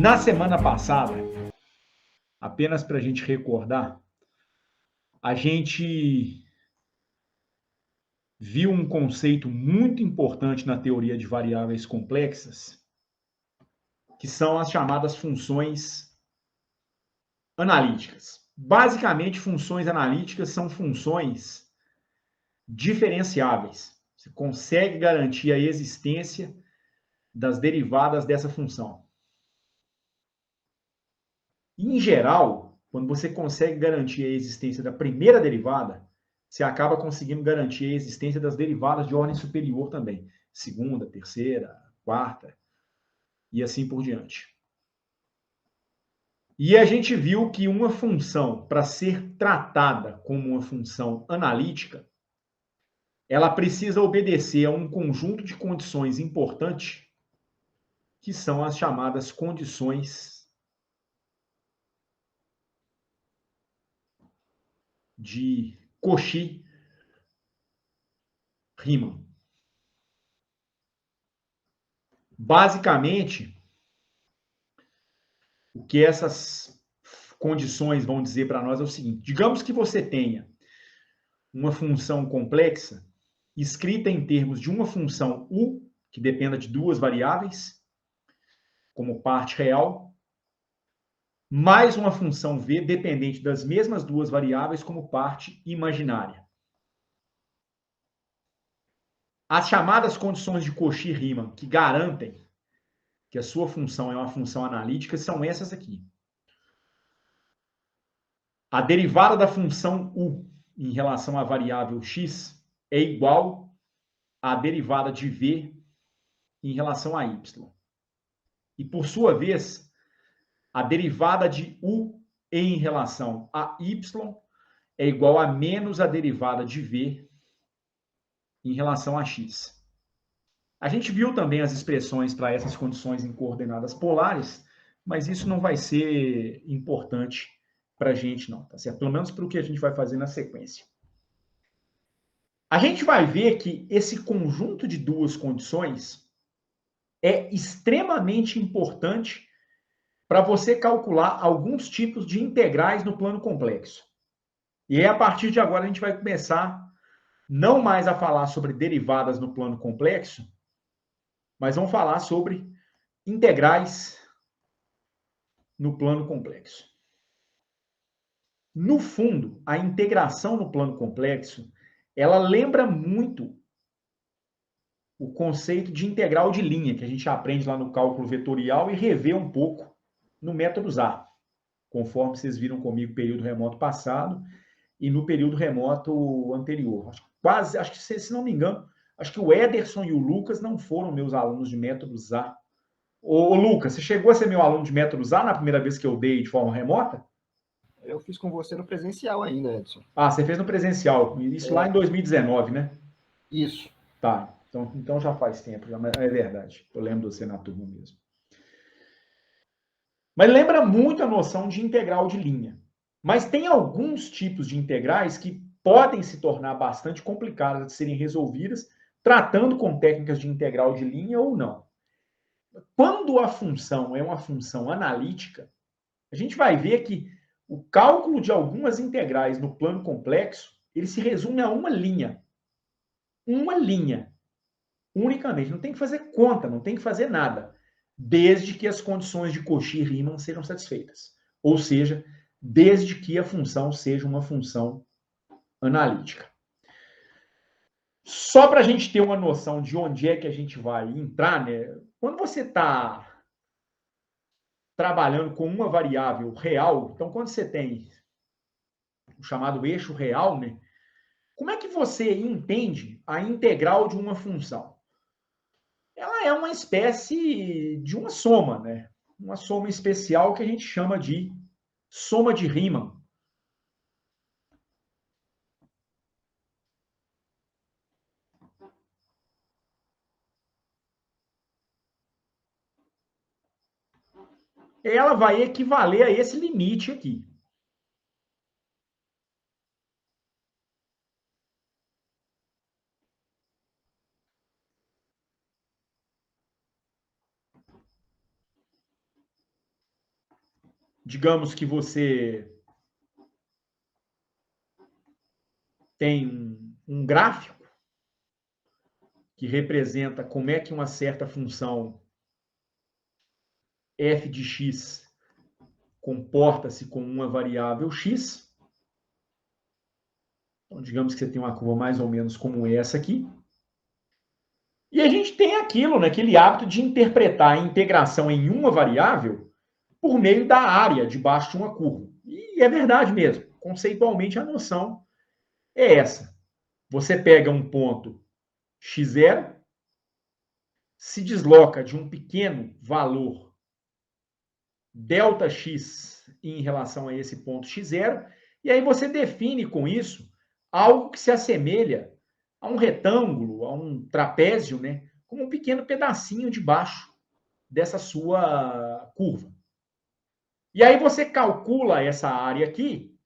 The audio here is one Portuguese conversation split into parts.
Na semana passada, apenas para a gente recordar, a gente viu um conceito muito importante na teoria de variáveis complexas, que são as chamadas funções analíticas. Basicamente, funções analíticas são funções diferenciáveis. Você consegue garantir a existência das derivadas dessa função. Em geral, quando você consegue garantir a existência da primeira derivada, você acaba conseguindo garantir a existência das derivadas de ordem superior também. Segunda, terceira, quarta, e assim por diante. E a gente viu que uma função, para ser tratada como uma função analítica, ela precisa obedecer a um conjunto de condições importantes, que são as chamadas condições de Cauchy-Riemann. Basicamente, o que essas condições vão dizer para nós é o seguinte: digamos que você tenha uma função complexa escrita em termos de uma função u, que dependa de duas variáveis, como parte real, mais uma função v dependente das mesmas duas variáveis como parte imaginária. As chamadas condições de Cauchy-Riemann, que garantem que a sua função é uma função analítica, são essas aqui. A derivada da função u em relação à variável x é igual à derivada de v em relação a y. E, por sua vez, a derivada de u em relação a y é igual a menos a derivada de v em relação a x. A gente viu também as expressões para essas condições em coordenadas polares, mas isso não vai ser importante para a gente, não, tá certo? Pelo menos para o que a gente vai fazer na sequência. A gente vai ver que esse conjunto de duas condições é extremamente importante para você calcular alguns tipos de integrais no plano complexo. E aí, a partir de agora, a gente vai começar não mais a falar sobre derivadas no plano complexo, mas vamos falar sobre integrais no plano complexo. No fundo, a integração no plano complexo, ela lembra muito o conceito de integral de linha, que a gente aprende lá no cálculo vetorial e revê um pouco no método ZA, conforme vocês viram comigo no período remoto passado e no período remoto anterior. Acho que, se não me engano, acho que o Ederson e o Lucas não foram meus alunos de método ZA. Ô, Lucas, você chegou a ser meu aluno de método ZA na primeira vez que eu dei de forma remota? Eu fiz com você no presencial ainda, Edson. Ah, você fez no presencial. Isso lá em 2019, né? Isso. Tá. Então já faz tempo, é verdade. Eu lembro de você na turma mesmo. Mas lembra muito a noção de integral de linha. Mas tem alguns tipos de integrais que podem se tornar bastante complicadas de serem resolvidas, tratando com técnicas de integral de linha ou não. Quando a função é uma função analítica, a gente vai ver que o cálculo de algumas integrais no plano complexo, ele se resume a uma linha. Uma linha, unicamente. Não tem que fazer conta, não tem que fazer nada, desde que as condições de Cauchy-Riemann sejam satisfeitas. Ou seja, desde que a função seja uma função analítica. Só para a gente ter uma noção de onde é que a gente vai entrar, né? Quando você está trabalhando com uma variável real, então quando você tem o chamado eixo real, né? Como é que você entende a integral de uma função? Ela é uma espécie de uma soma, né? Uma soma especial que a gente chama de soma de Riemann. Ela vai equivaler a esse limite aqui. digamos que você tem um gráfico que representa como é que uma certa função f de x comporta-se com uma variável x. Então, digamos que você tem uma curva mais ou menos como essa aqui. E a gente tem aquilo, né, aquele hábito de interpretar a integração em uma variável por meio da área debaixo de uma curva. E é verdade mesmo. Conceitualmente, a noção é essa. Você pega um ponto x0, se desloca de um pequeno valor ΔX em relação a esse ponto x0, e aí você define com isso algo que se assemelha a um retângulo, a um trapézio, né, como um pequeno pedacinho de baixo dessa sua curva. E aí você calcula essa área aqui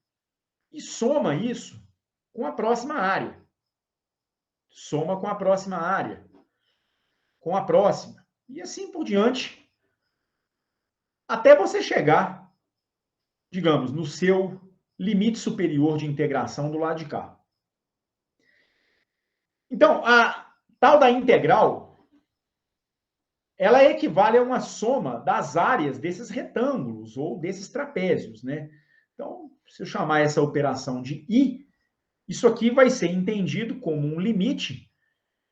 e soma isso com a próxima área. Soma com a próxima área. Com a próxima. E assim por diante. Até você chegar, digamos, no seu limite superior de integração do lado de cá. Então, a tal da integral, ela equivale a uma soma das áreas desses retângulos ou desses trapézios, né? Então, se eu chamar essa operação de I, isso aqui vai ser entendido como um limite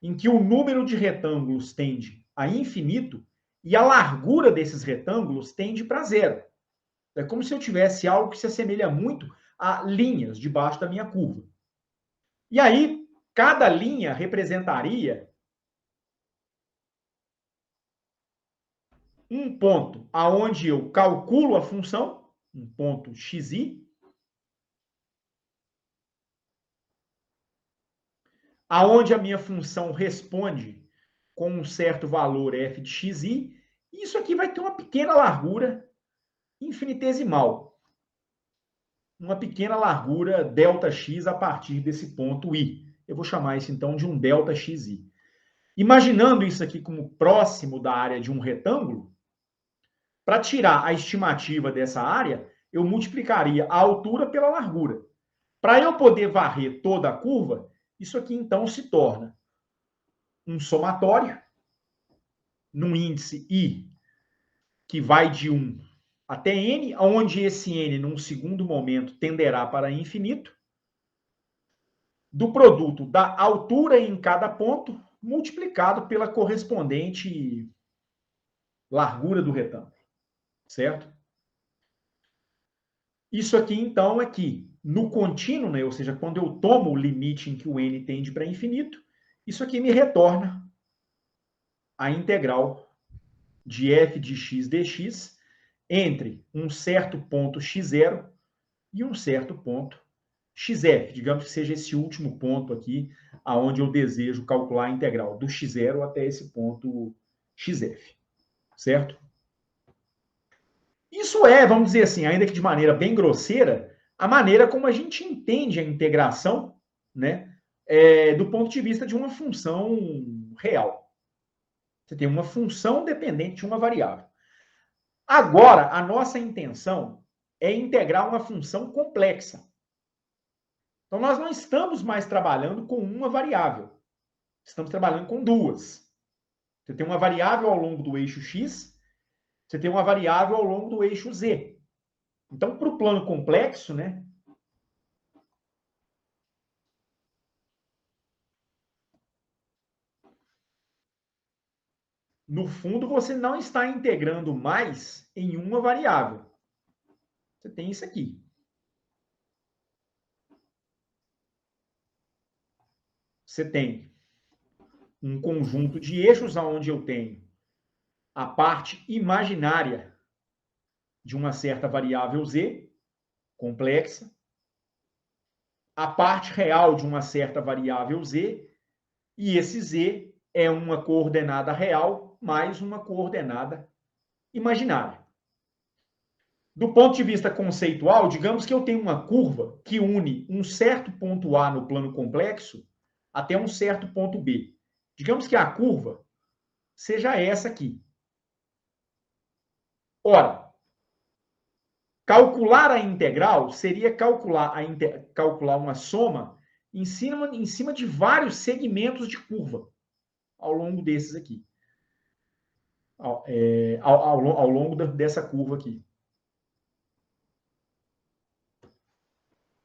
em que o número de retângulos tende a infinito e a largura desses retângulos tende para zero. É como se eu tivesse algo que se assemelha muito a linhas debaixo da minha curva. E aí, cada linha representaria um ponto aonde eu calculo a função, um ponto xi, aonde a minha função responde com um certo valor f de xi, e isso aqui vai ter uma pequena largura infinitesimal. Uma pequena largura ΔX a partir desse ponto I. Eu vou chamar isso, então, de um ΔXi. Imaginando isso aqui como próximo da área de um retângulo, para tirar a estimativa dessa área, eu multiplicaria a altura pela largura. Para eu poder varrer toda a curva, isso aqui, então, se torna um somatório num índice I que vai de 1 até n, onde esse n, num segundo momento, tenderá para infinito, do produto da altura em cada ponto, multiplicado pela correspondente largura do retângulo, certo? Isso aqui, então, é que no contínuo, né, ou seja, quando eu tomo o limite em que o n tende para infinito, isso aqui me retorna a integral de f de x dx entre um certo ponto x0 e um certo ponto xf, digamos que seja esse último ponto aqui, aonde eu desejo calcular a integral do x0 até esse ponto xf, certo? Isso é, vamos dizer assim, ainda que de maneira bem grosseira, a maneira como a gente entende a integração, né, do ponto de vista de uma função real. Você tem uma função dependente de uma variável. Agora, a nossa intenção é integrar uma função complexa. Então, nós não estamos mais trabalhando com uma variável. Estamos trabalhando com duas. Você tem uma variável ao longo do eixo x, você tem uma variável ao longo do eixo z. Então, para o plano complexo, né, no fundo, você não está integrando mais em uma variável. Você tem isso aqui. Você tem um conjunto de eixos onde eu tenho a parte imaginária de uma certa variável z, complexa, a parte real de uma certa variável z, e esse z é uma coordenada real mais uma coordenada imaginária. Do ponto de vista conceitual, digamos que eu tenho uma curva que une um certo ponto A no plano complexo até um certo ponto B. Digamos que a curva seja essa aqui. Ora, Calcular a integral seria calcular uma soma em cima de vários segmentos de curva ao longo desses aqui. Ao longo dessa curva aqui.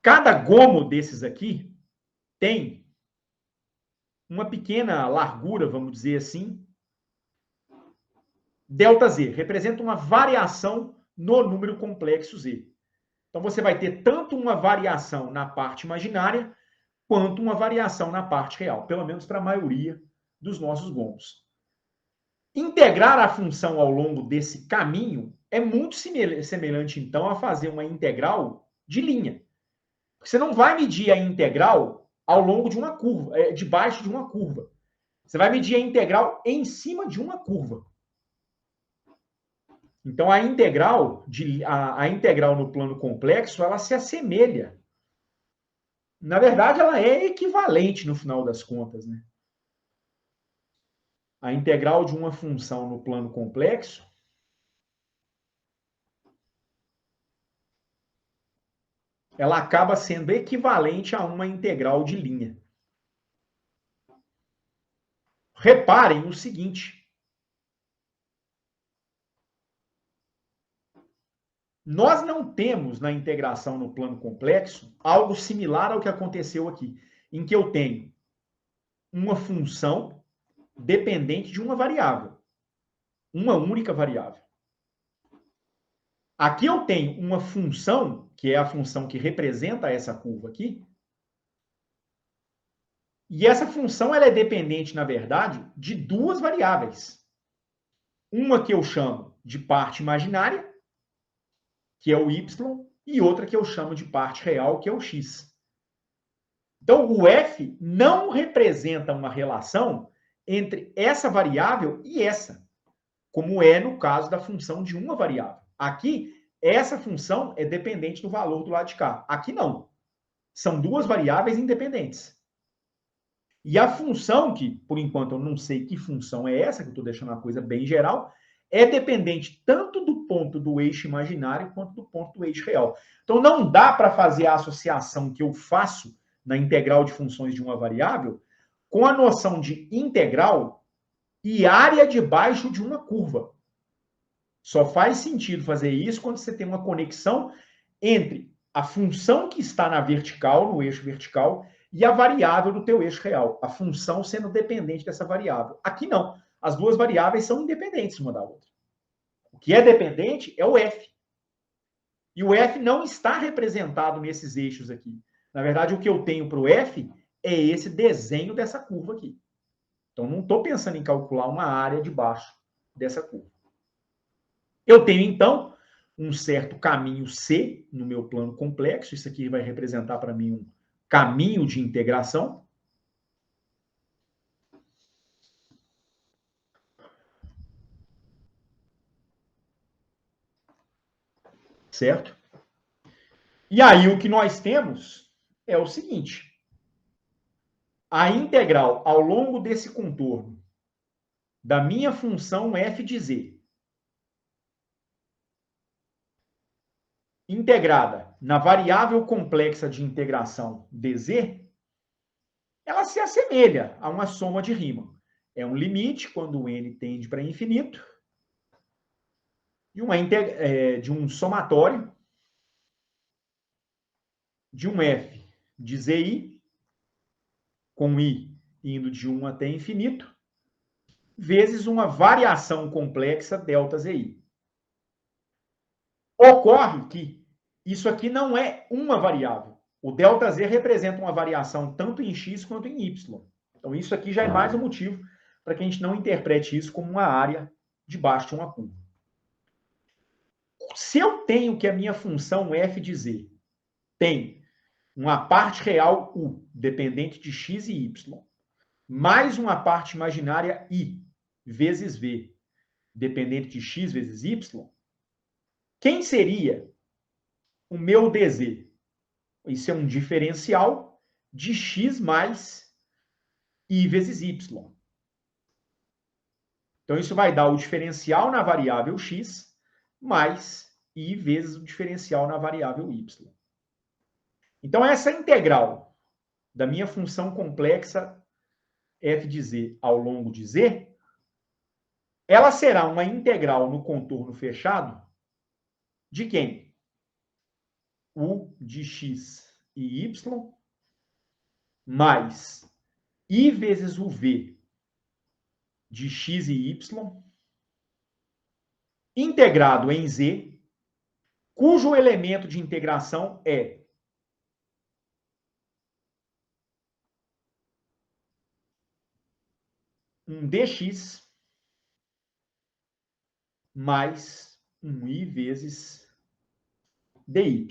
Cada gomo desses aqui tem uma pequena largura, vamos dizer assim, ΔZ, representa uma variação no número complexo Z. Então, você vai ter tanto uma variação na parte imaginária, quanto uma variação na parte real, pelo menos para a maioria dos nossos gomos. Integrar a função ao longo desse caminho é muito semelhante, então, a fazer uma integral de linha. Você não vai medir a integral ao longo de uma curva, debaixo de uma curva. Você vai medir a integral em cima de uma curva. Então, a integral no plano complexo, ela se assemelha. Na verdade, ela é equivalente no final das contas, né? A integral de uma função no plano complexo ela acaba sendo equivalente a uma integral de linha. Reparem o seguinte. Nós não temos na integração no plano complexo algo similar ao que aconteceu aqui, em que eu tenho uma função dependente de uma variável. Uma única variável. Aqui eu tenho uma função, que é a função que representa essa curva aqui, e essa função ela é dependente, na verdade, de duas variáveis. Uma que eu chamo de parte imaginária, que é o y, e outra que eu chamo de parte real, que é o x. Então, o f não representa uma relação entre essa variável e essa, como é no caso da função de uma variável. Aqui, essa função é dependente do valor do lado de cá. Aqui não. São duas variáveis independentes. E a função, que por enquanto eu não sei que função é essa, que eu estou deixando uma coisa bem geral, é dependente tanto do ponto do eixo imaginário quanto do ponto do eixo real. Então não dá para fazer a associação que eu faço na integral de funções de uma variável com a noção de integral e área debaixo de uma curva. Só faz sentido fazer isso quando você tem uma conexão entre a função que está na vertical, no eixo vertical, e a variável do teu eixo real. A função sendo dependente dessa variável. Aqui não. As duas variáveis são independentes uma da outra. O que é dependente é o f. E o f não está representado nesses eixos aqui. Na verdade, o que eu tenho para o f é esse desenho dessa curva aqui. Então, não estou pensando em calcular uma área debaixo dessa curva. Eu tenho, então, um certo caminho C no meu plano complexo. Isso aqui vai representar para mim um caminho de integração. Certo? E aí o que nós temos é o seguinte. A integral ao longo desse contorno da minha função f de z, integrada na variável complexa de integração dz, ela se assemelha a uma soma de Riemann. É um limite quando o n tende para infinito de um somatório de um f de zi, com i indo de 1 até infinito, vezes uma variação complexa ΔZI. Ocorre que isso aqui não é uma variável. O ΔZ representa uma variação tanto em x quanto em y. Então, isso aqui já é mais um motivo para que a gente não interprete isso como uma área debaixo de uma curva. Se eu tenho que a minha função f de z tem uma parte real u, dependente de x e y, mais uma parte imaginária i, vezes v, dependente de x vezes y, quem seria o meu dz? Isso é um diferencial de x mais i vezes y. Então, isso vai dar o diferencial na variável x mais I vezes o diferencial na variável y. Então, essa integral da minha função complexa f de z ao longo de z, ela será uma integral no contorno fechado de quem? U de x e y mais I vezes o v de x e y integrado em z, cujo elemento de integração é um dx mais um i vezes dy.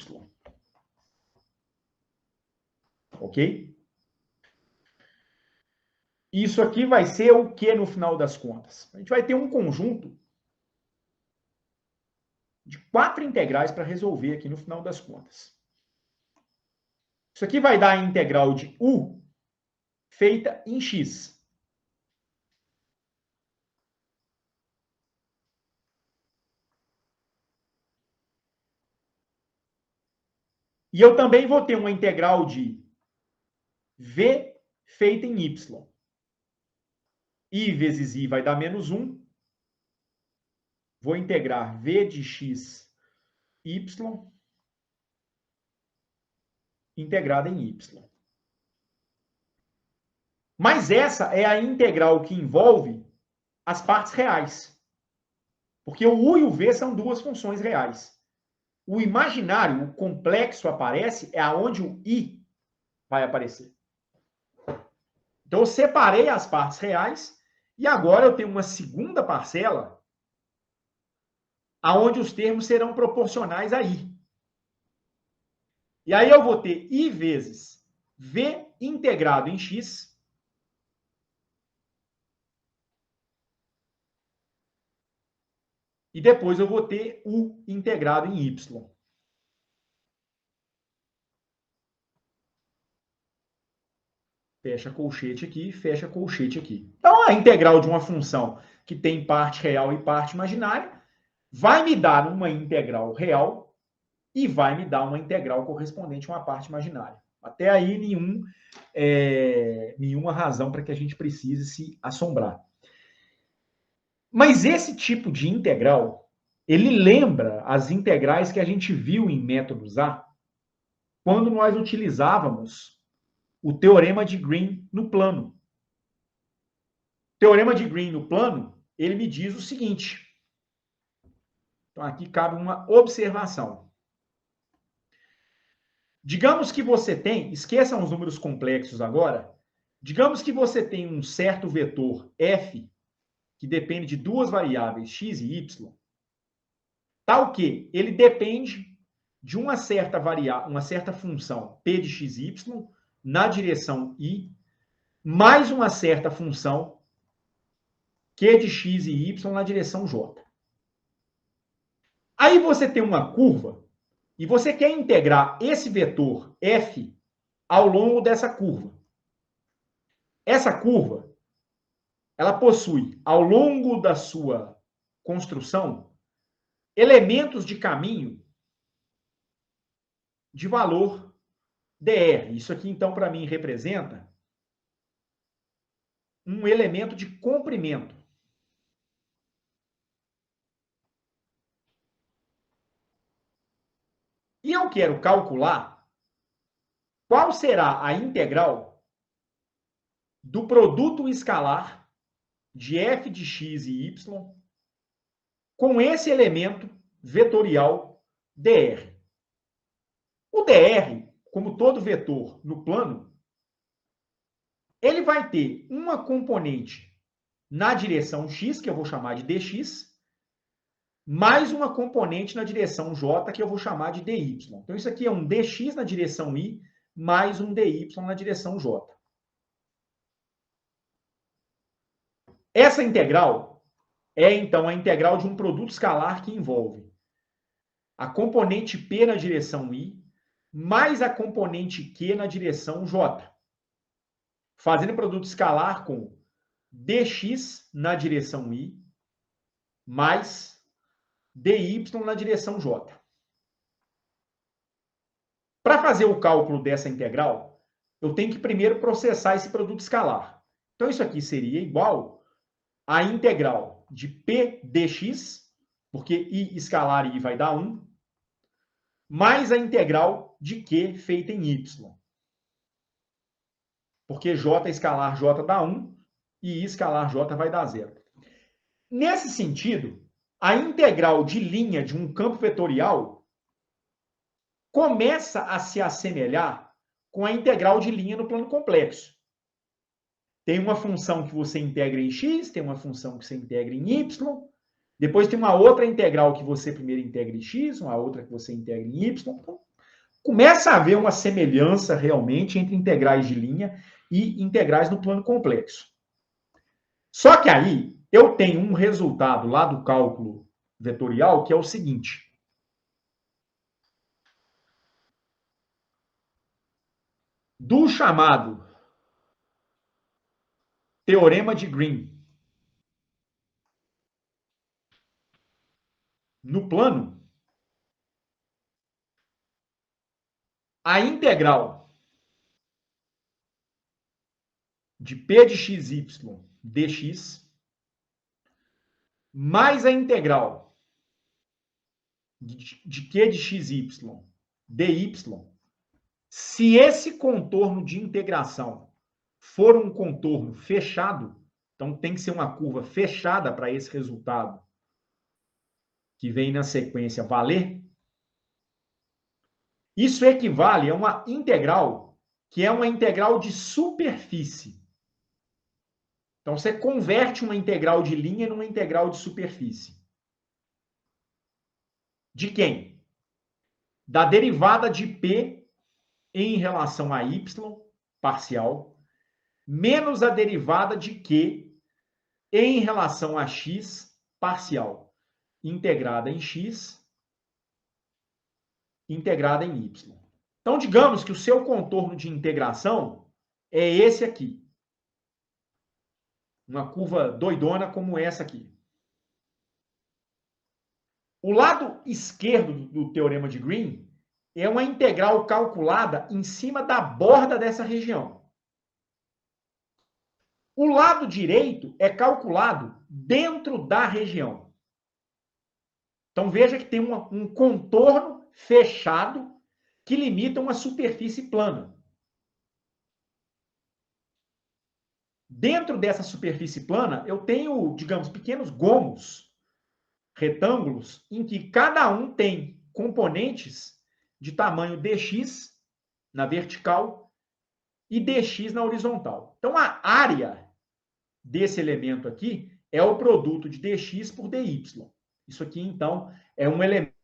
Ok? Isso aqui vai ser o que no final das contas? A gente vai ter um conjunto de 4 integrais para resolver aqui no final das contas. Isso aqui vai dar a integral de u feita em x. E eu também vou ter uma integral de v feita em y. I vezes i vai dar menos 1. Vou integrar v de x, y, integrada em y. Mas essa é a integral que envolve as partes reais. Porque o u e o v são duas funções reais. O imaginário, o complexo aparece, é aonde o i vai aparecer. Então, eu separei as partes reais e agora eu tenho uma segunda parcela aonde os termos serão proporcionais a i. E aí eu vou ter i vezes v integrado em x e depois eu vou ter u integrado em y. Fecha colchete aqui, fecha colchete aqui. Então, a integral de uma função que tem parte real e parte imaginária vai me dar uma integral real e vai me dar uma integral correspondente a uma parte imaginária. Até aí, nenhuma razão para que a gente precise se assombrar. Mas esse tipo de integral, ele lembra as integrais que a gente viu em métodos A, quando nós utilizávamos o teorema de Green no plano. O teorema de Green no plano, ele me diz o seguinte. Então, aqui cabe uma observação. Digamos que você tem, esqueçam os números complexos agora, digamos que você tem um certo vetor f, que depende de duas variáveis, x e y, tal que ele depende de uma certa função p de x e y na direção i, mais uma certa função q de x e y na direção j. Aí você tem uma curva e você quer integrar esse vetor f ao longo dessa curva. Essa curva, ela possui, ao longo da sua construção, elementos de caminho de valor dr. Isso aqui, então, para mim, representa um elemento de comprimento. E eu quero calcular qual será a integral do produto escalar de f de x e y com esse elemento vetorial dr. O dr, como todo vetor no plano, ele vai ter uma componente na direção x, que eu vou chamar de dx, mais uma componente na direção j, que eu vou chamar de dy. Então, isso aqui é um dx na direção i, mais um dy na direção j. Essa integral é, então, a integral de um produto escalar que envolve a componente p na direção i, mais a componente q na direção j. Fazendo produto escalar com dx na direção i, mais dy na direção j. Para fazer o cálculo dessa integral, eu tenho que primeiro processar esse produto escalar. Então, isso aqui seria igual à integral de P dx, porque I escalar I vai dar 1, mais a integral de Q feita em Y. Porque J escalar J dá 1 e I escalar J vai dar 0. Nesse sentido, a integral de linha de um campo vetorial começa a se assemelhar com a integral de linha no plano complexo. Tem uma função que você integra em x, tem uma função que você integra em y, depois tem uma outra integral que você primeiro integra em x, uma outra que você integra em y. Então, começa a haver uma semelhança realmente entre integrais de linha e integrais no plano complexo. Só que aí eu tenho um resultado lá do cálculo vetorial que é o seguinte. Do chamado teorema de Green no plano, a integral de P de xy dx mais a integral de Q de xy dy, se esse contorno de integração for um contorno fechado, então tem que ser uma curva fechada para esse resultado que vem na sequência valer, isso equivale a uma integral que é uma integral de superfície. Então, você converte uma integral de linha numa integral de superfície. De quem? Da derivada de P em relação a y, parcial, menos a derivada de Q em relação a x, parcial, integrada em x, integrada em y. Então, digamos que o seu contorno de integração é esse aqui. Uma curva doidona como essa aqui. O lado esquerdo do teorema de Green é uma integral calculada em cima da borda dessa região. O lado direito é calculado dentro da região. Então veja que tem um contorno fechado que limita uma superfície plana. Dentro dessa superfície plana, eu tenho, digamos, pequenos gomos, retângulos, em que cada um tem componentes de tamanho dx na vertical e dx na horizontal. Então, a área desse elemento aqui é o produto de dx por dy. Isso aqui, então, é um elemento.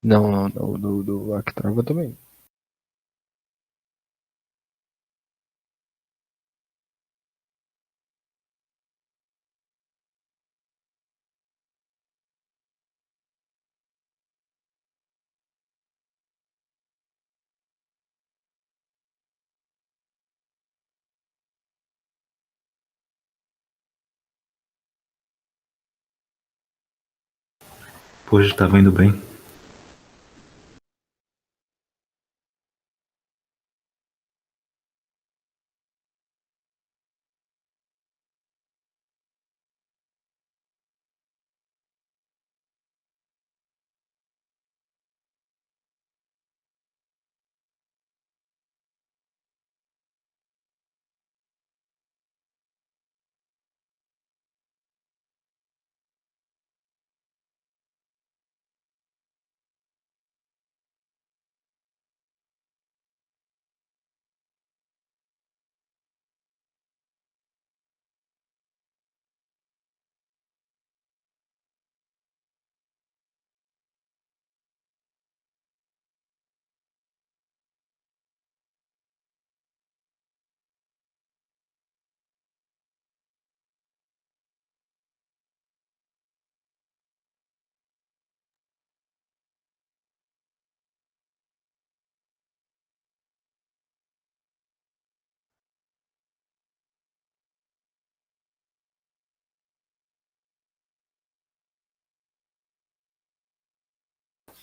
Não, não, do Actrava também. Hoje estava indo bem.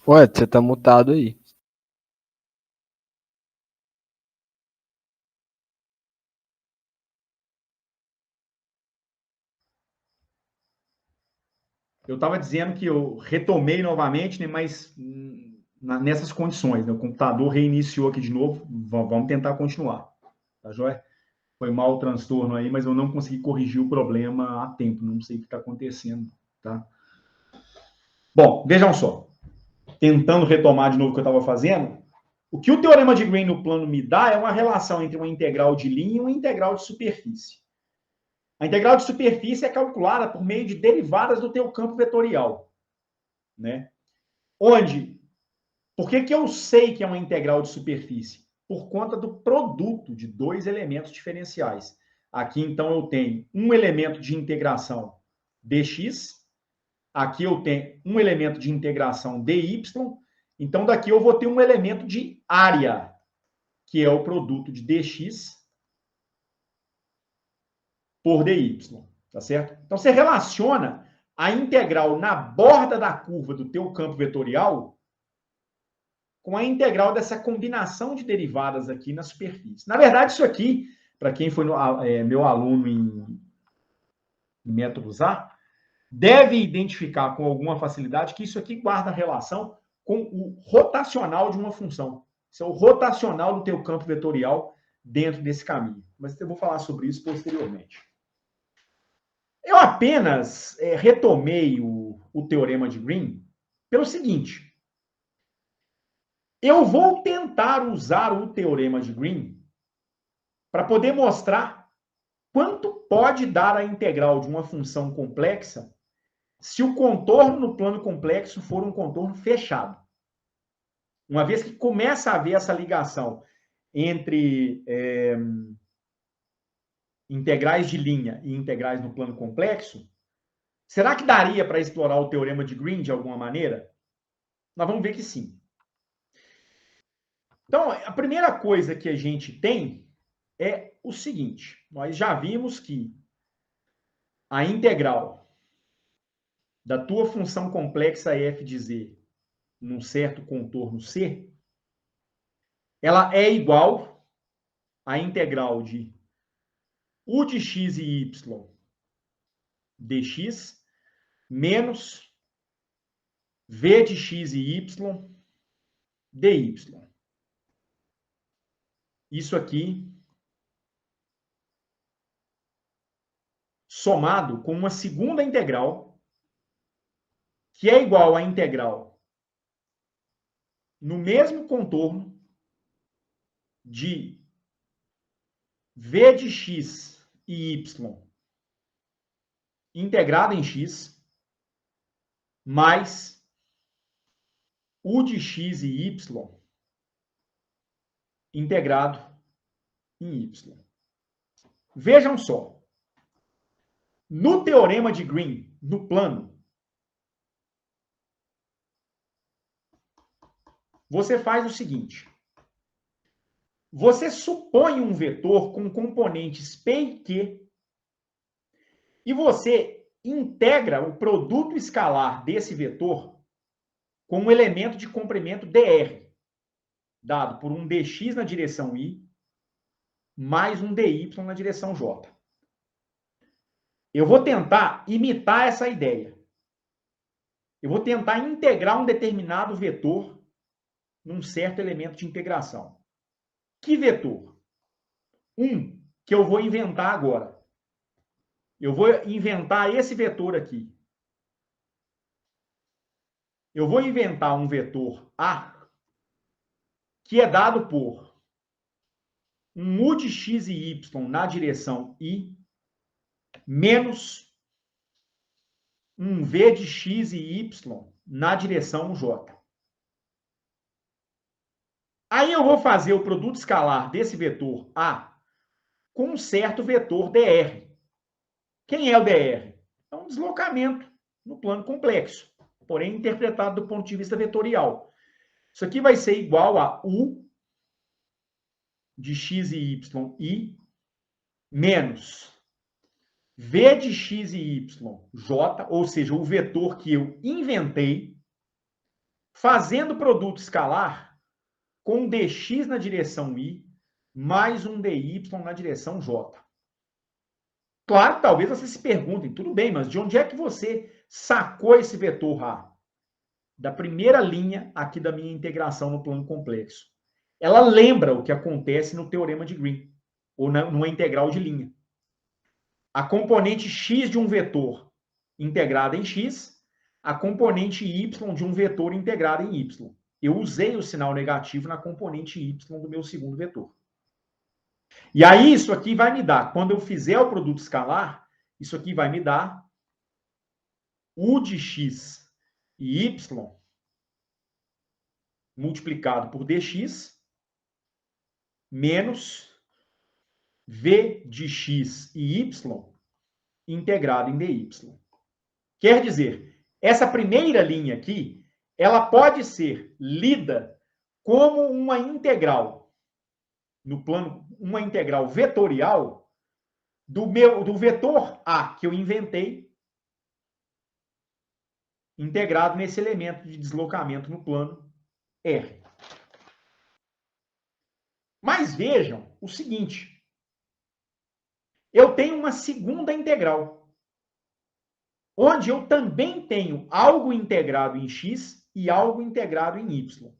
Ué, você tá mutado aí. Eu estava dizendo que eu retomei novamente, né, mas nessas condições, né, o computador reiniciou aqui de novo, vamos tentar continuar, tá joia? Foi mal o transtorno aí, mas eu não consegui corrigir o problema a tempo, não sei o que está acontecendo, tá? Bom, vejam só, tentando retomar de novo o que eu estava fazendo, o que o teorema de Green no plano me dá é uma relação entre uma integral de linha e uma integral de superfície. A integral de superfície é calculada por meio de derivadas do teu campo vetorial, né? Onde, por que eu sei que é uma integral de superfície? Por conta do produto de dois elementos diferenciais. Aqui, então, eu tenho um elemento de integração dx, aqui eu tenho um elemento de integração dy, então daqui eu vou ter um elemento de área, que é o produto de dx por dy, tá certo? Então, você relaciona a integral na borda da curva do teu campo vetorial com a integral dessa combinação de derivadas aqui na superfície. Na verdade, isso aqui, para quem foi meu aluno em métodos A, deve identificar com alguma facilidade que isso aqui guarda relação com o rotacional de uma função. Isso é o rotacional do teu campo vetorial dentro desse caminho. Mas eu vou falar sobre isso posteriormente. Eu apenas retomei o teorema de Green pelo seguinte. Eu vou tentar usar o teorema de Green para poder mostrar quanto pode dar a integral de uma função complexa se o contorno no plano complexo for um contorno fechado. Uma vez que começa a haver essa ligação entre integrais de linha e integrais no plano complexo, será que daria para explorar o teorema de Green de alguma maneira? Nós vamos ver que sim. Então, a primeira coisa que a gente tem é o seguinte: nós já vimos que a integral da tua função complexa f de z num certo contorno C, ela é igual à integral de u de x e y dx menos v de x e y dy. Isso aqui somado com uma segunda integral que é igual à integral no mesmo contorno de v de x e y integrado em x mais u de x e y integrado em y. Vejam só. No teorema de Green, no plano, você faz o seguinte. Você supõe um vetor com componentes P e Q e você integra o produto escalar desse vetor com um elemento de comprimento dr, dado por um dx na direção i mais um dy na direção j. Eu vou tentar imitar essa ideia. Eu vou tentar integrar um determinado vetor num certo elemento de integração. Que vetor? Um que eu vou inventar agora. Eu vou inventar esse vetor aqui. Eu vou inventar um vetor A que é dado por um u de x e y na direção i menos um v de x e y na direção j. Aí eu vou fazer o produto escalar desse vetor A com um certo vetor dr. Quem é o dr? É um deslocamento no plano complexo, porém interpretado do ponto de vista vetorial. Isso aqui vai ser igual a u de x e y i menos v de x e y j, ou seja, o vetor que eu inventei, fazendo produto escalar com dx na direção i mais um dy na direção j. Claro, talvez vocês se perguntem, tudo bem, mas de onde é que você sacou esse vetor A? Da primeira linha aqui da minha integração no plano complexo. Ela lembra o que acontece no teorema de Green, ou numa integral de linha. A componente x de um vetor integrada em x, a componente y de um vetor integrada em y. Eu usei o sinal negativo na componente y do meu segundo vetor. E aí isso aqui vai me dar, quando eu fizer o produto escalar, isso aqui vai me dar u de x e y multiplicado por dx menos v de x e y integrado em dy. Quer dizer, essa primeira linha aqui, ela pode ser lida como uma integral no plano, uma integral vetorial do vetor A que eu inventei, integrado nesse elemento de deslocamento no plano R. Mas vejam o seguinte, eu tenho uma segunda integral, onde eu também tenho algo integrado em x e algo integrado em y.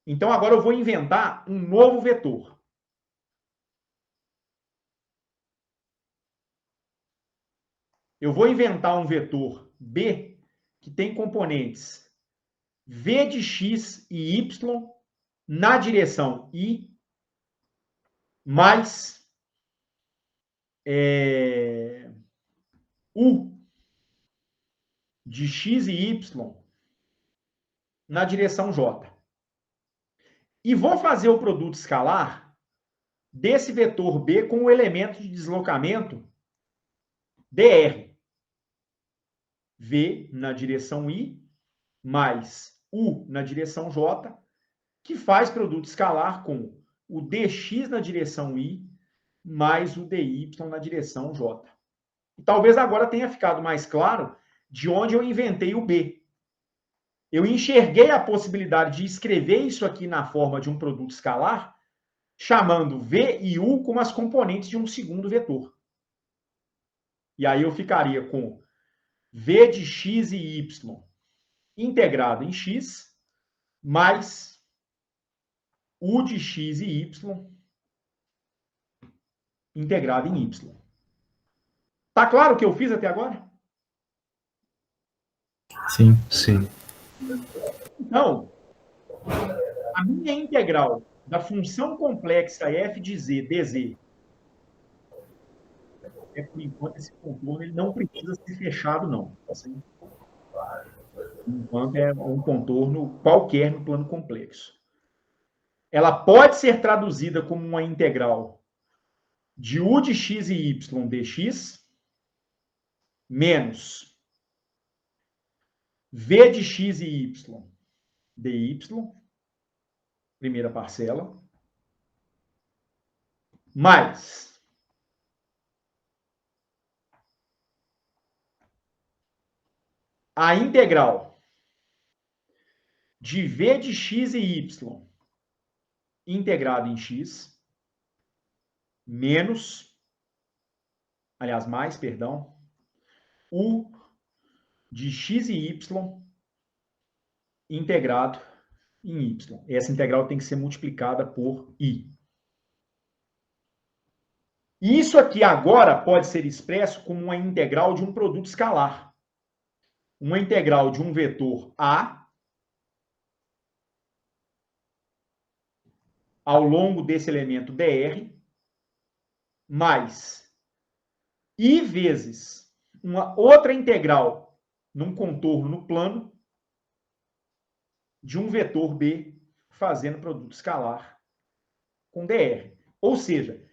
Então, agora eu vou inventar um novo vetor. Eu vou inventar um vetor B que tem componentes v de x e y na direção i mais u de x e y na direção j. E vou fazer o produto escalar desse vetor B com o elemento de deslocamento dr. V na direção i mais u na direção j, que faz produto escalar com o dx na direção i mais o dy na direção j. E talvez agora tenha ficado mais claro de onde eu inventei o B. Eu enxerguei a possibilidade de escrever isso aqui na forma de um produto escalar, chamando V e U como as componentes de um segundo vetor. E aí eu ficaria com V de x e y integrado em x, mais U de x e y integrado em y. Tá claro o que eu fiz até agora? Sim. Sim. Então, a minha integral da função complexa f de z, dz, por enquanto, esse contorno ele não precisa ser fechado, não. Assim, por enquanto, é um contorno qualquer no plano complexo. Ela pode ser traduzida como uma integral de u de x e y dx menos v de x e y dy, primeira parcela, mais a integral de v de x e y integrado em x, menos, aliás, mais, perdão, u de x e y integrado em y. Essa integral tem que ser multiplicada por i. Isso aqui agora pode ser expresso como uma integral de um produto escalar. Uma integral de um vetor A ao longo desse elemento dr, mais i vezes uma outra integral num contorno no plano de um vetor B fazendo produto escalar com dr. Ou seja,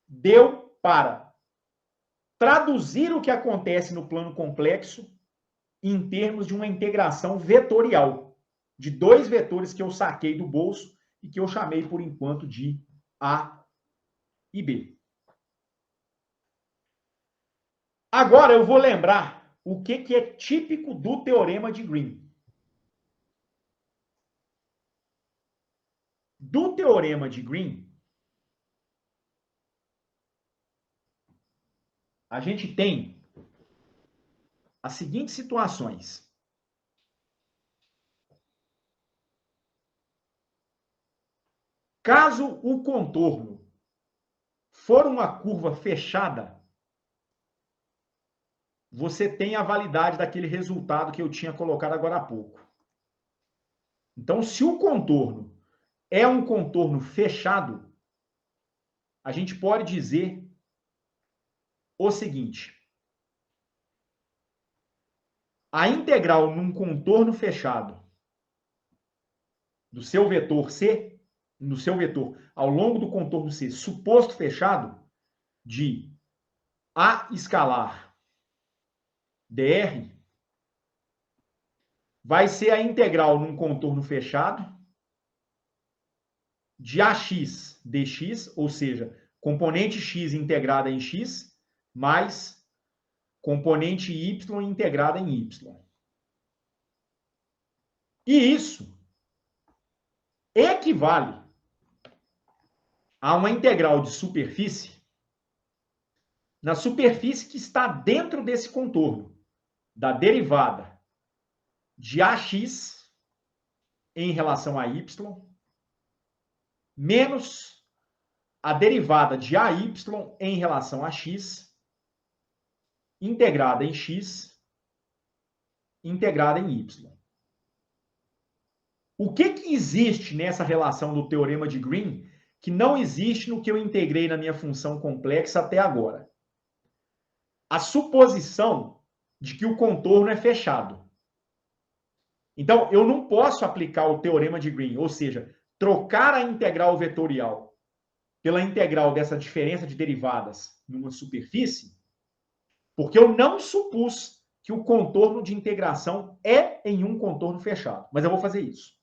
deu para traduzir o que acontece no plano complexo em termos de uma integração vetorial de dois vetores que eu saquei do bolso e que eu chamei por enquanto de A e B. Agora eu vou lembrar o que é típico do teorema de Green. do teorema de Green, a gente tem as seguintes situações. Caso o contorno for uma curva fechada, você tem a validade daquele resultado que eu tinha colocado agora há pouco. Então, se o contorno é um contorno fechado, a gente pode dizer o seguinte: a integral num contorno fechado do seu vetor C, no seu vetor ao longo do contorno C, suposto fechado, de A escalar dr, vai ser a integral num contorno fechado de AX dx, ou seja, componente x integrada em x, mais componente y integrada em y. E isso equivale a uma integral de superfície na superfície que está dentro desse contorno, da derivada de AX em relação a y, menos a derivada de AY em relação a x, integrada em x, integrada em y. O que existe nessa relação do teorema de Green que não existe no que eu integrei na minha função complexa até agora? A suposição de que o contorno é fechado. Então, eu não posso aplicar o teorema de Green, ou seja, trocar a integral vetorial pela integral dessa diferença de derivadas numa superfície, porque eu não supus que o contorno de integração é em um contorno fechado. Mas eu vou fazer isso.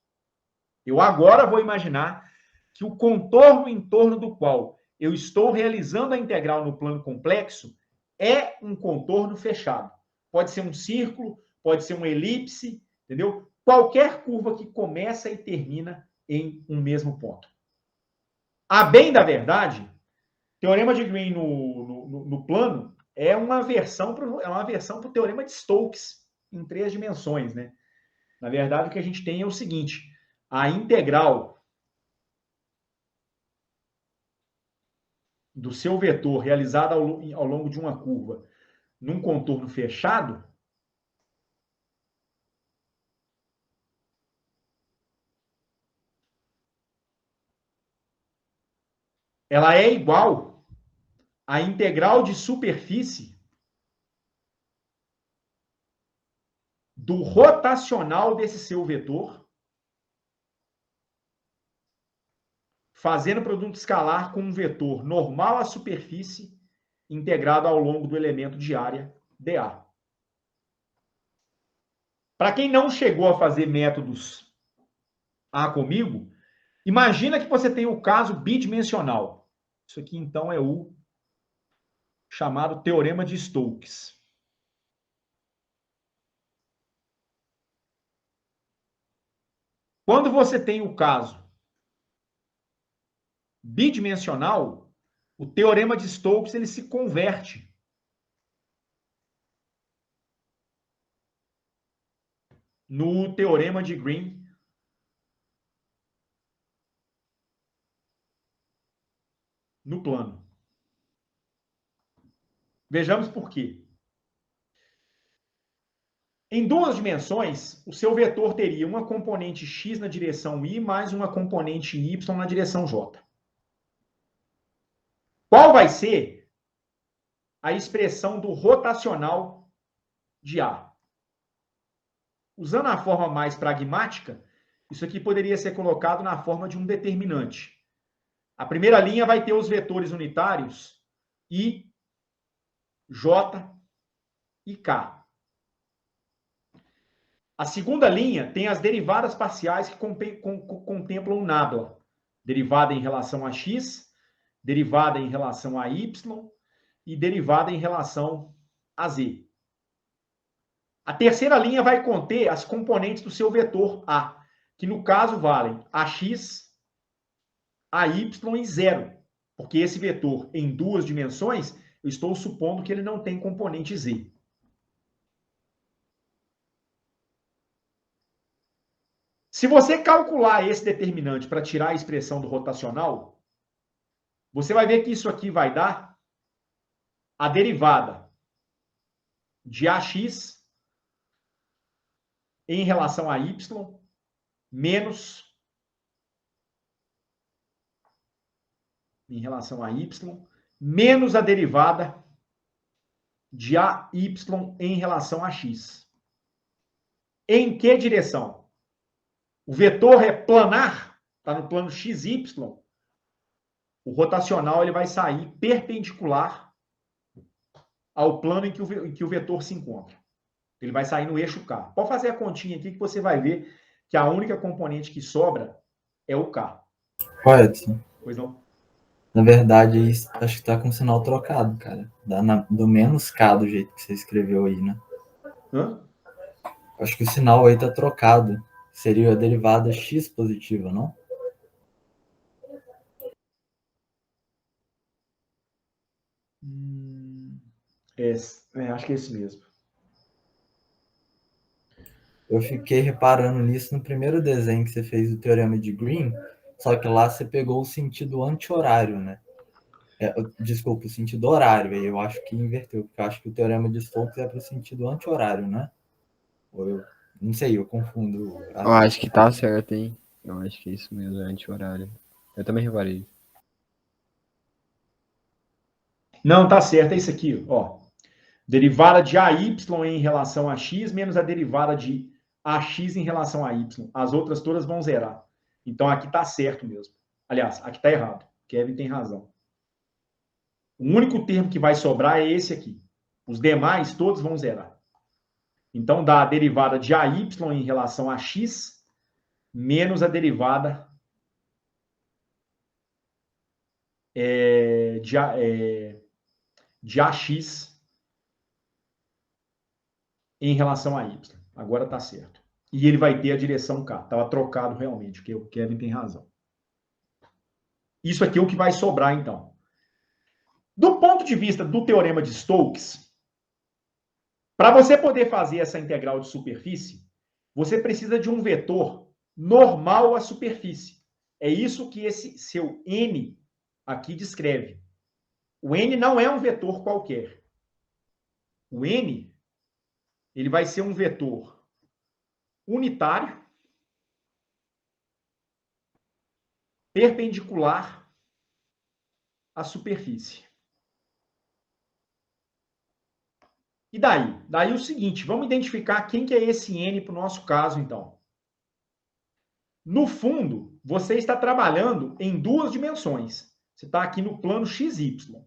Eu agora vou imaginar que o contorno em torno do qual eu estou realizando a integral no plano complexo é um contorno fechado. Pode ser um círculo, pode ser uma elipse, entendeu? Qualquer curva que começa e termina em um mesmo ponto. A bem da verdade, teorema de Green no plano é uma versão para o teorema de Stokes em 3 dimensões, né? Na verdade, o que a gente tem é o seguinte: a integral do seu vetor realizada ao longo de uma curva num contorno fechado, ela é igual à integral de superfície do rotacional desse seu vetor, fazendo produto escalar com um vetor normal à superfície integrado ao longo do elemento de área dA. Para quem não chegou a fazer métodos A comigo, imagina que você tem o caso bidimensional. Isso aqui, então, é o chamado teorema de Stokes. Quando você tem o caso bidimensional, o teorema de Stokes ele se converte no teorema de Green no plano. Vejamos por quê. Em 2 dimensões, o seu vetor teria uma componente x na direção y mais uma componente y na direção j. Qual vai ser a expressão do rotacional de A? Usando a forma mais pragmática, isso aqui poderia ser colocado na forma de um determinante. A primeira linha vai ter os vetores unitários I, J e K. A segunda linha tem as derivadas parciais que contemplam o nabla. Derivada em relação a x, derivada em relação a y e derivada em relação a z. A terceira linha vai conter as componentes do seu vetor A, que no caso valem ax a y em zero, porque esse vetor em duas dimensões, eu estou supondo que ele não tem componente z. Se você calcular esse determinante para tirar a expressão do rotacional, você vai ver que isso aqui vai dar a derivada de ax em relação a y menos em relação a y menos a derivada de AY em relação a x. Em que direção? O vetor é planar, está no plano xy. O rotacional ele vai sair perpendicular ao plano em que o vetor se encontra. Ele vai sair no eixo K. Pode fazer a continha aqui que você vai ver que a única componente que sobra é o K. Ó, Edson. Pois não? Na verdade, acho que tá com o sinal trocado, cara. Do menos K do jeito que você escreveu aí, né? Hã? Acho que o sinal aí tá trocado. Seria a derivada x positiva, não? Acho que é esse mesmo. Eu fiquei reparando nisso no primeiro desenho que você fez do Teorema de Green, só que lá você pegou o sentido anti-horário, né? Desculpa, o sentido horário. Aí eu acho que inverteu, porque eu acho que o Teorema de Stokes é para o sentido anti-horário, né? Ou eu não sei, eu confundo. Eu acho que tá certo, hein? Eu acho que é isso mesmo, é anti-horário. Eu também reparei. Não, tá certo, é isso aqui, ó. Derivada de AY em relação a x menos a derivada de AX em relação a y. As outras todas vão zerar. Então aqui tá certo mesmo. Aliás, aqui tá errado. Kevin tem razão. O único termo que vai sobrar é esse aqui. Os demais todos vão zerar. Então dá a derivada de AY em relação a x menos a derivada de AX em relação a y. Agora está certo. E ele vai ter a direção K. Estava trocado realmente, porque o Kevin tem razão. Isso aqui é o que vai sobrar, então. Do ponto de vista do teorema de Stokes, para você poder fazer essa integral de superfície, você precisa de um vetor normal à superfície. É isso que esse seu N aqui descreve. O N não é um vetor qualquer. O N ele vai ser um vetor unitário, perpendicular à superfície. E daí? Daí o seguinte, vamos identificar quem que é esse N para o nosso caso, então. No fundo, você está trabalhando em duas dimensões. Você está aqui no plano XY.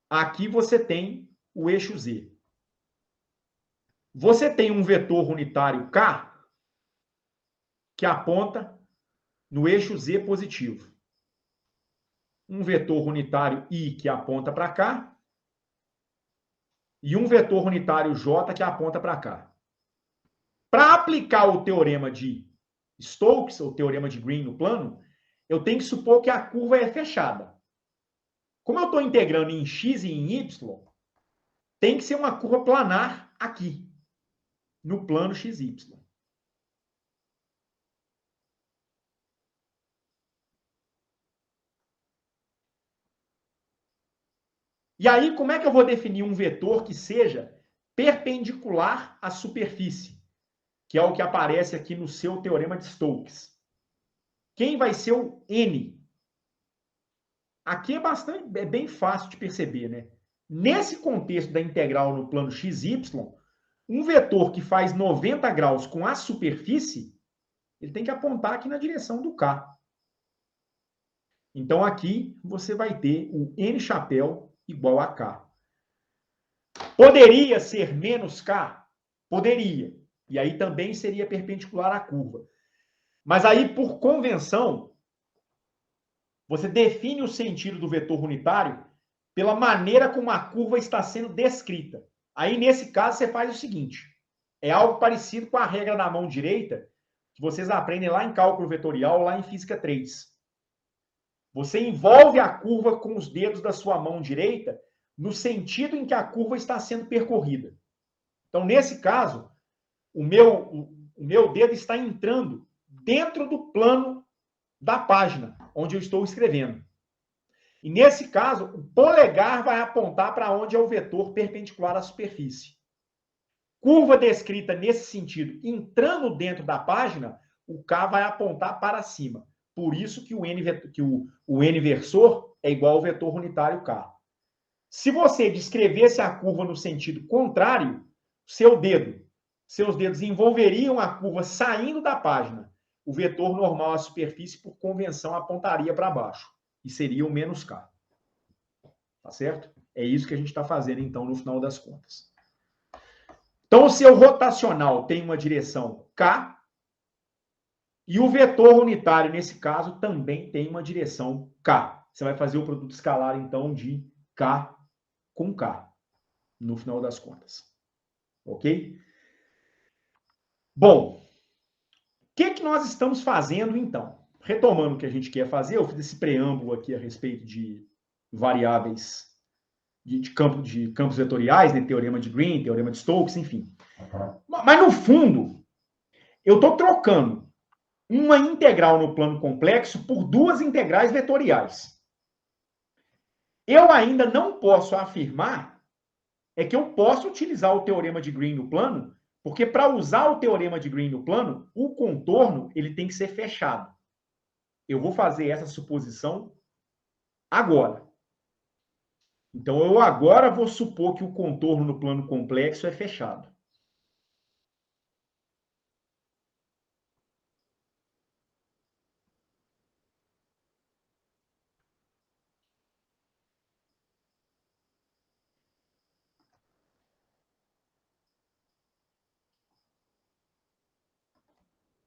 Aqui você tem o eixo Z. Você tem um vetor unitário K que aponta no eixo Z positivo. Um vetor unitário I que aponta para cá. E um vetor unitário J que aponta para cá. Para aplicar o teorema de Stokes, ou teorema de Green no plano, eu tenho que supor que a curva é fechada. Como eu estou integrando em x e em y, tem que ser uma curva planar aqui, no plano XY. E aí, como é que eu vou definir um vetor que seja perpendicular à superfície? Que é o que aparece aqui no seu teorema de Stokes. Quem vai ser o N? Aqui é bem fácil de perceber, né? Nesse contexto da integral no plano XY, um vetor que faz 90 graus com a superfície, ele tem que apontar aqui na direção do K. Então, aqui você vai ter o N chapéu igual a K. Poderia ser menos K? Poderia. E aí também seria perpendicular à curva. Mas aí, por convenção, você define o sentido do vetor unitário pela maneira como a curva está sendo descrita. Aí, nesse caso, você faz o seguinte. É algo parecido com a regra da mão direita, que vocês aprendem lá em cálculo vetorial, lá em física 3. Você envolve a curva com os dedos da sua mão direita no sentido em que a curva está sendo percorrida. Então, nesse caso, o meu dedo está entrando dentro do plano da página onde eu estou escrevendo. E nesse caso, o polegar vai apontar para onde é o vetor perpendicular à superfície. Curva descrita nesse sentido, entrando dentro da página, o K vai apontar para cima. Por isso que o N versor é igual ao vetor unitário K. Se você descrevesse a curva no sentido contrário, seus dedos envolveriam a curva saindo da página. O vetor normal à superfície, por convenção, apontaria para baixo. E seria o menos K. Tá certo? É isso que a gente está fazendo, então, no final das contas. Então, o seu rotacional tem uma direção K, e o vetor unitário, nesse caso, também tem uma direção K. Você vai fazer o produto escalar, então, de K com K, no final das contas. Ok? Bom, o que nós estamos fazendo, então? Retomando o que a gente quer fazer, eu fiz esse preâmbulo aqui a respeito de variáveis de campos vetoriais, né? Teorema de Green, teorema de Stokes, enfim. Mas, no fundo, eu estou trocando uma integral no plano complexo por duas integrais vetoriais. Eu ainda não posso afirmar que eu posso utilizar o teorema de Green no plano, porque para usar o teorema de Green no plano, o contorno ele tem que ser fechado. Eu vou fazer essa suposição agora. Então, eu agora vou supor que o contorno no plano complexo é fechado.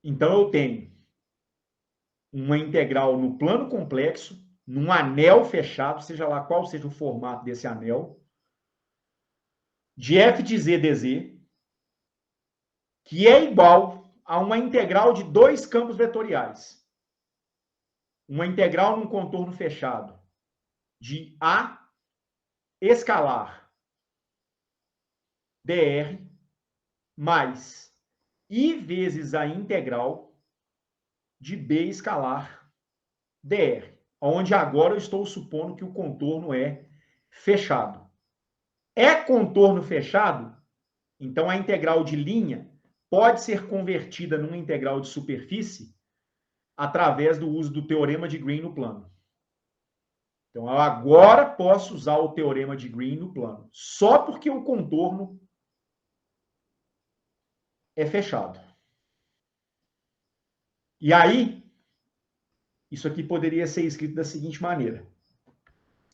Então, eu tenho uma integral no plano complexo, num anel fechado, seja lá qual seja o formato desse anel, de f de z dz, que é igual a uma integral de dois campos vetoriais. Uma integral num contorno fechado de A escalar dr mais I vezes a integral de B escalar dr, onde agora eu estou supondo que o contorno é fechado. É contorno fechado? Então, a integral de linha pode ser convertida numa integral de superfície através do uso do teorema de Green no plano. Então, eu agora posso usar o teorema de Green no plano, só porque o contorno é fechado. E aí, isso aqui poderia ser escrito da seguinte maneira.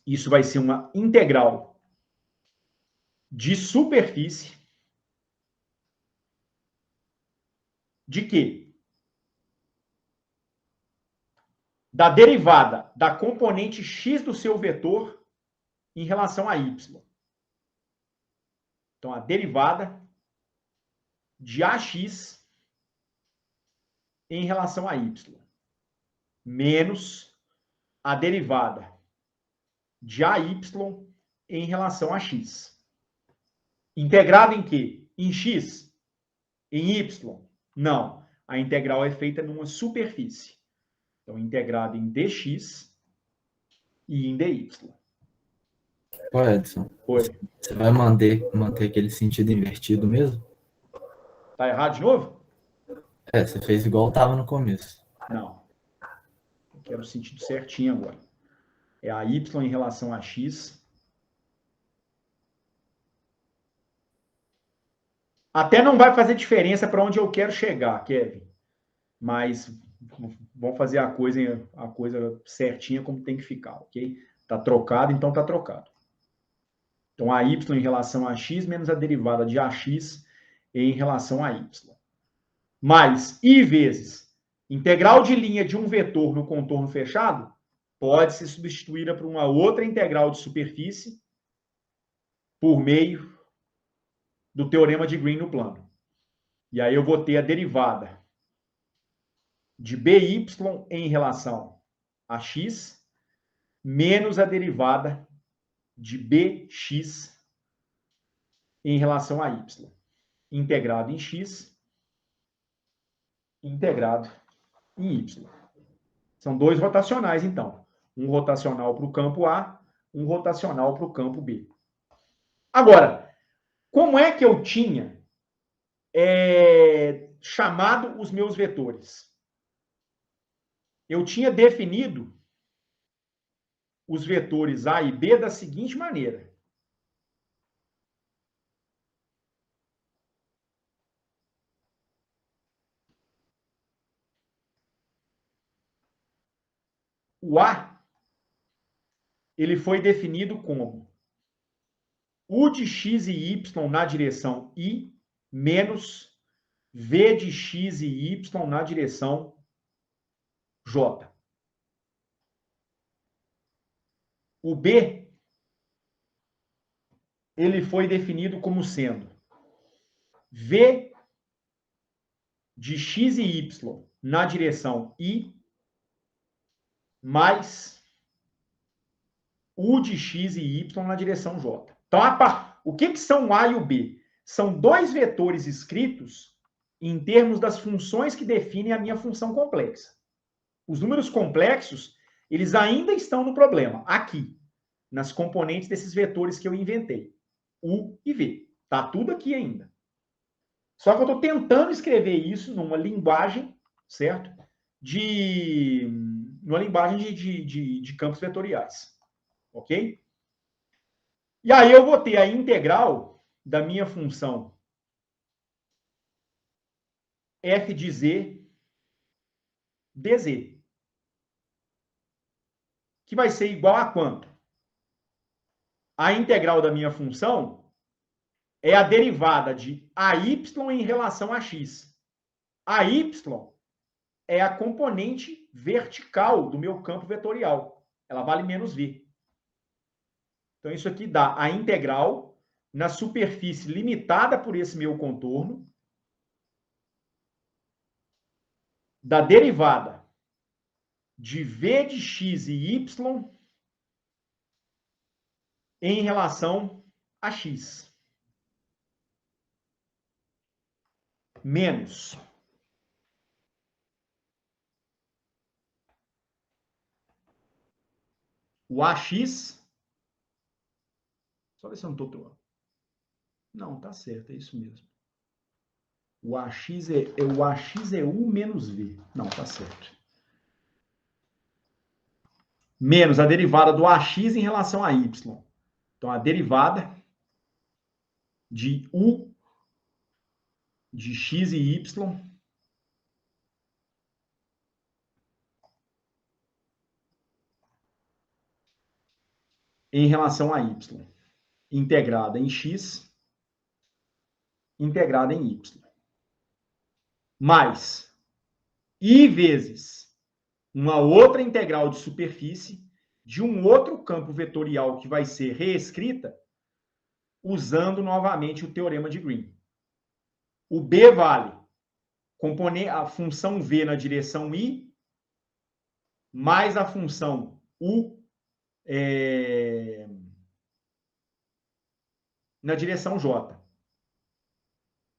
Isso vai ser uma integral de superfície de quê? Da derivada da componente x do seu vetor em relação a y. Então, a derivada de ax em relação a y, menos a derivada de AY em relação a x. Integrado em quê? Em x? Em y? Não. A integral é feita numa superfície. Então, integrado em dx e em dy. Ô, Edson, Oi. você vai manter aquele sentido invertido mesmo? Tá errado de novo? Você fez igual estava no começo. Não. Eu quero o sentido certinho agora. É a y em relação a x. Até não vai fazer diferença para onde eu quero chegar, Kevin. Mas vamos fazer a coisa certinha como tem que ficar, ok? Tá trocado, então tá trocado. Então, a y em relação a x menos a derivada de ax em relação a y. Mais I vezes integral de linha de um vetor no contorno fechado pode ser substituída por uma outra integral de superfície por meio do teorema de Green no plano. E aí eu vou ter a derivada de by em relação a x menos a derivada de bx em relação a y, integrado em x, integrado em y. São dois rotacionais, então. Um rotacional para o campo A, um rotacional para o campo B. Agora, como é que eu tinha chamado os meus vetores? Eu tinha definido os vetores A e B da seguinte maneira. O A, ele foi definido como U de x e y na direção I menos V de x e y na direção J. O B, ele foi definido como sendo V de x e y na direção I mais U de x e y na direção J. Então, o que são o A e o B? São dois vetores escritos em termos das funções que definem a minha função complexa. Os números complexos, eles ainda estão no problema, aqui, nas componentes desses vetores que eu inventei, U e V. Está tudo aqui ainda. Só que eu estou tentando escrever isso numa linguagem, certo? Numa linguagem de campos vetoriais. Ok? E aí eu vou ter a integral da minha função f de z dz, que vai ser igual a quanto? A integral da minha função é a derivada de AY em relação a x. AY é a componente vertical do meu campo vetorial. Ela vale menos v. Então, isso aqui dá a integral na superfície limitada por esse meu contorno da derivada de v de x e y em relação a x. Menos o AX. Só ver se eu não estou troando. Não, tá certo, é isso mesmo. O AX é U menos V. Não, tá certo. Menos a derivada do AX em relação a Y. Então, a derivada de U de X e Y em relação a Y. Integrada em X, integrada em Y. Mais I vezes uma outra integral de superfície de um outro campo vetorial que vai ser reescrita usando novamente o teorema de Green. O B vale a função V na direção I mais a função U na direção J.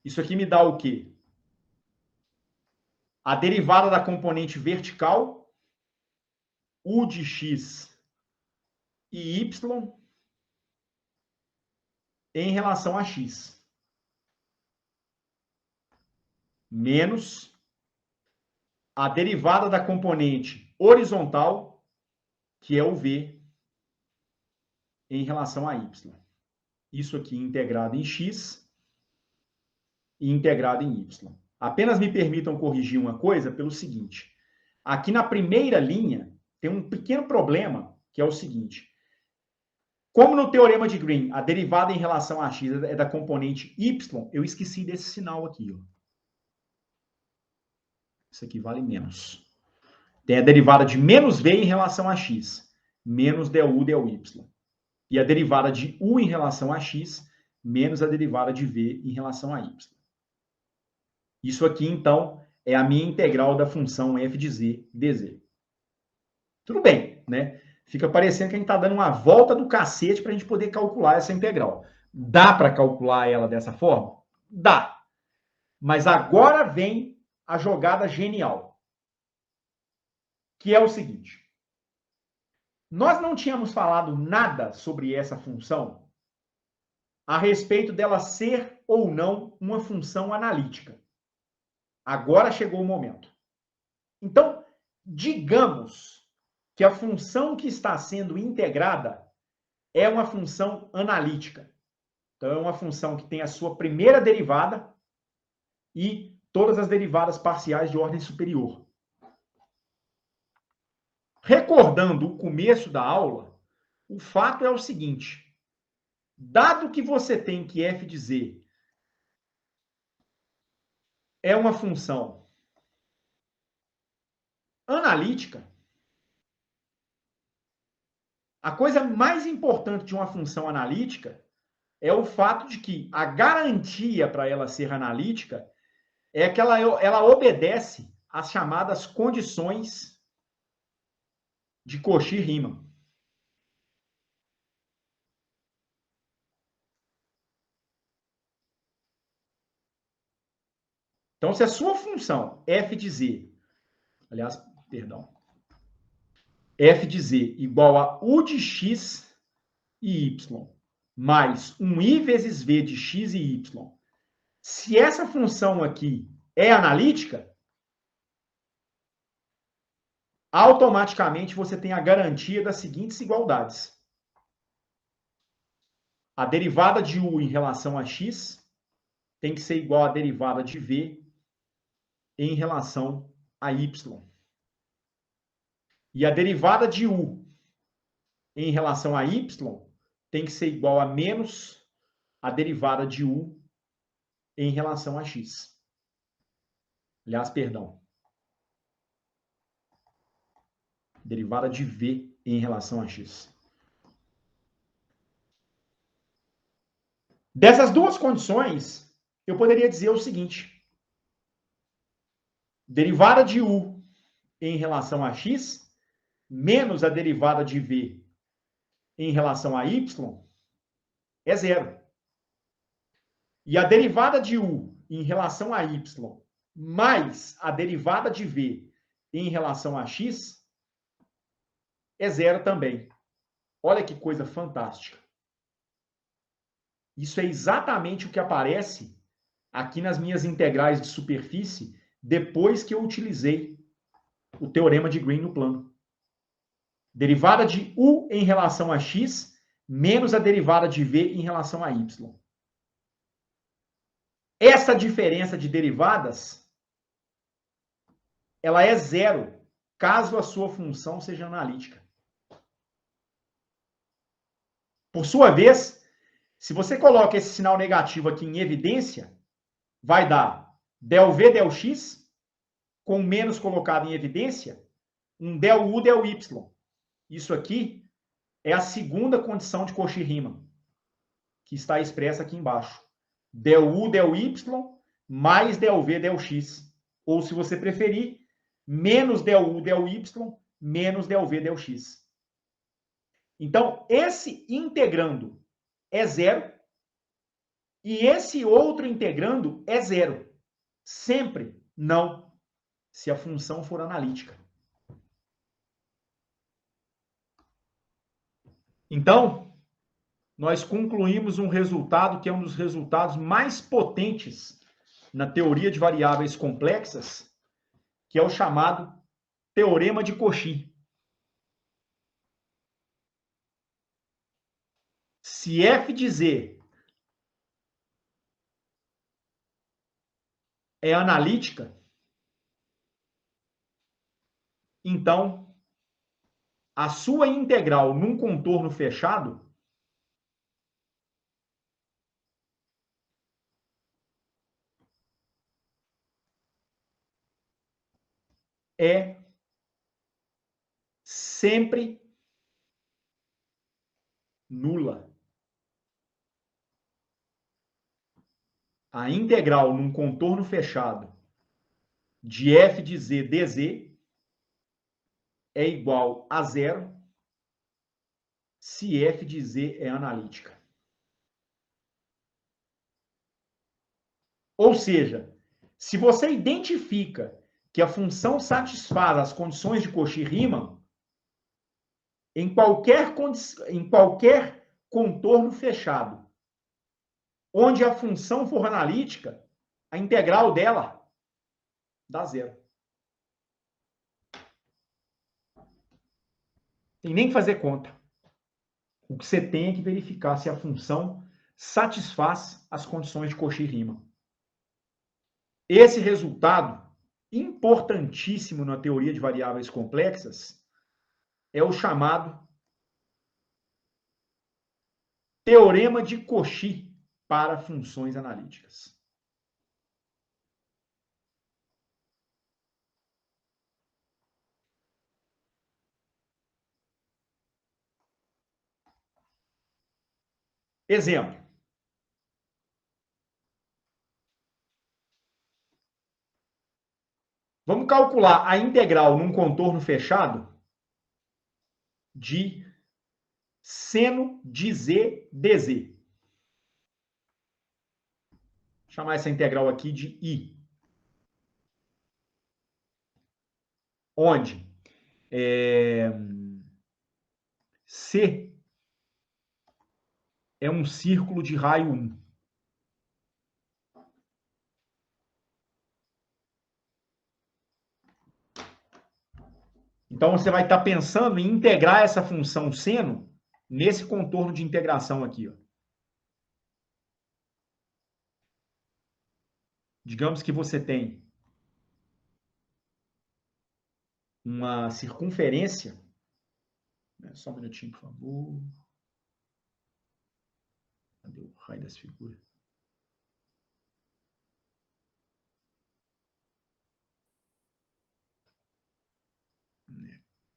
Isso aqui me dá o quê? A derivada da componente vertical, U de X e Y, em relação a X. Menos a derivada da componente horizontal, que é o V, em relação a Y. Isso aqui integrado em X e integrado em Y. Apenas me permitam corrigir uma coisa pelo seguinte. Aqui na primeira linha tem um pequeno problema, que é o seguinte. Como no teorema de Green, a derivada em relação a x é da componente y, eu esqueci desse sinal aqui. Ó. Isso aqui vale menos. Tem a derivada de menos v em relação a x, menos du dy. E a derivada de u em relação a x, menos a derivada de v em relação a y. Isso aqui, então, é a minha integral da função f de z dz. Tudo bem, né? Fica parecendo que a gente está dando uma volta do cacete para a gente poder calcular essa integral. Dá para calcular ela dessa forma? Dá. Mas agora vem a jogada genial, que é o seguinte. Nós não tínhamos falado nada sobre essa função a respeito dela ser ou não uma função analítica. Agora chegou o momento. Então, digamos que a função que está sendo integrada é uma função analítica. Então, é uma função que tem a sua primeira derivada e todas as derivadas parciais de ordem superior. Recordando o começo da aula, o fato é o seguinte: dado que você tem que f de z é uma função analítica, a coisa mais importante de uma função analítica é o fato de que a garantia para ela ser analítica é que ela obedece às chamadas condições de Cauchy-Riemann. Então, se a sua função f de z, aliás, perdão, f de z igual a u de x e y mais um i vezes v de x e y, se essa função aqui é analítica, automaticamente você tem a garantia das seguintes igualdades. A derivada de u em relação a x tem que ser igual à derivada de v em relação a y. E a derivada de u em relação a y tem que ser igual a menos a derivada de u em relação a x. Aliás, perdão. Derivada de v em relação a x. Dessas duas condições, eu poderia dizer o seguinte. Derivada de u em relação a x menos a derivada de v em relação a y é zero. E a derivada de u em relação a y mais a derivada de v em relação a x é zero também. Olha que coisa fantástica. Isso é exatamente o que aparece aqui nas minhas integrais de superfície depois que eu utilizei o teorema de Green no plano. Derivada de u em relação a x menos a derivada de v em relação a y. Essa diferença de derivadas, ela é zero, caso a sua função seja analítica. Por sua vez, se você coloca esse sinal negativo aqui em evidência, vai dar del v del x, com menos colocado em evidência, um del u del y. Isso aqui é a segunda condição de Cauchy-Riemann, que está expressa aqui embaixo. Del u del y mais del v del x. Ou, se você preferir, menos del u del y menos del v del x. Então, esse integrando é zero e esse outro integrando é zero. Sempre não, se a função for analítica. Então, nós concluímos um resultado que é um dos resultados mais potentes na teoria de variáveis complexas, que é o chamado teorema de Cauchy. Se f de z é analítica, então a sua integral num contorno fechado é sempre nula. A integral num contorno fechado de f de z dz é igual a zero se f de z é analítica. Ou seja, se você identifica que a função satisfaz as condições de Cauchy-Riemann, em qualquer contorno fechado, onde a função for analítica, a integral dela dá zero. Tem nem que fazer conta. O que você tem é que verificar se a função satisfaz as condições de Cauchy-Riemann. Esse resultado, importantíssimo na teoria de variáveis complexas, é o chamado teorema de Cauchy para funções analíticas. Exemplo. Vamos calcular a integral num contorno fechado de seno de z dz. Vou chamar essa integral aqui de I. Onde C é um círculo de raio 1. Então, você vai estar pensando em integrar essa função seno nesse contorno de integração aqui. Ó. Digamos que você tem uma circunferência. Só um minutinho, por favor. Cadê o raio dessa figura?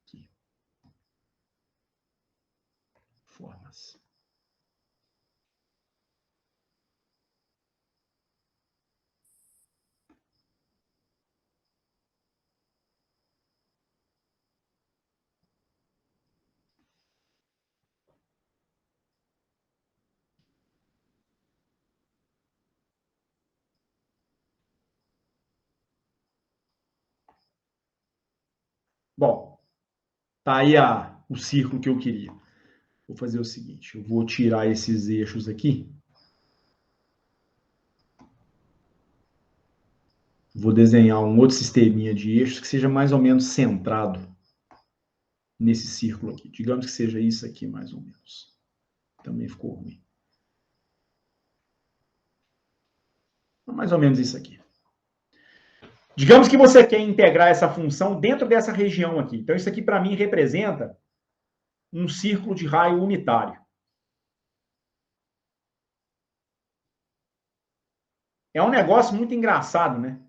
Aqui. Formas. Bom, tá aí o círculo que eu queria. Vou fazer o seguinte, eu vou tirar esses eixos aqui. Vou desenhar um outro sisteminha de eixos que seja mais ou menos centrado nesse círculo aqui. Digamos que seja isso aqui, mais ou menos. Também ficou ruim. Mais ou menos isso aqui. Digamos que você quer integrar essa função dentro dessa região aqui. Então, isso aqui, para mim, representa um círculo de raio unitário. É um negócio muito engraçado, né?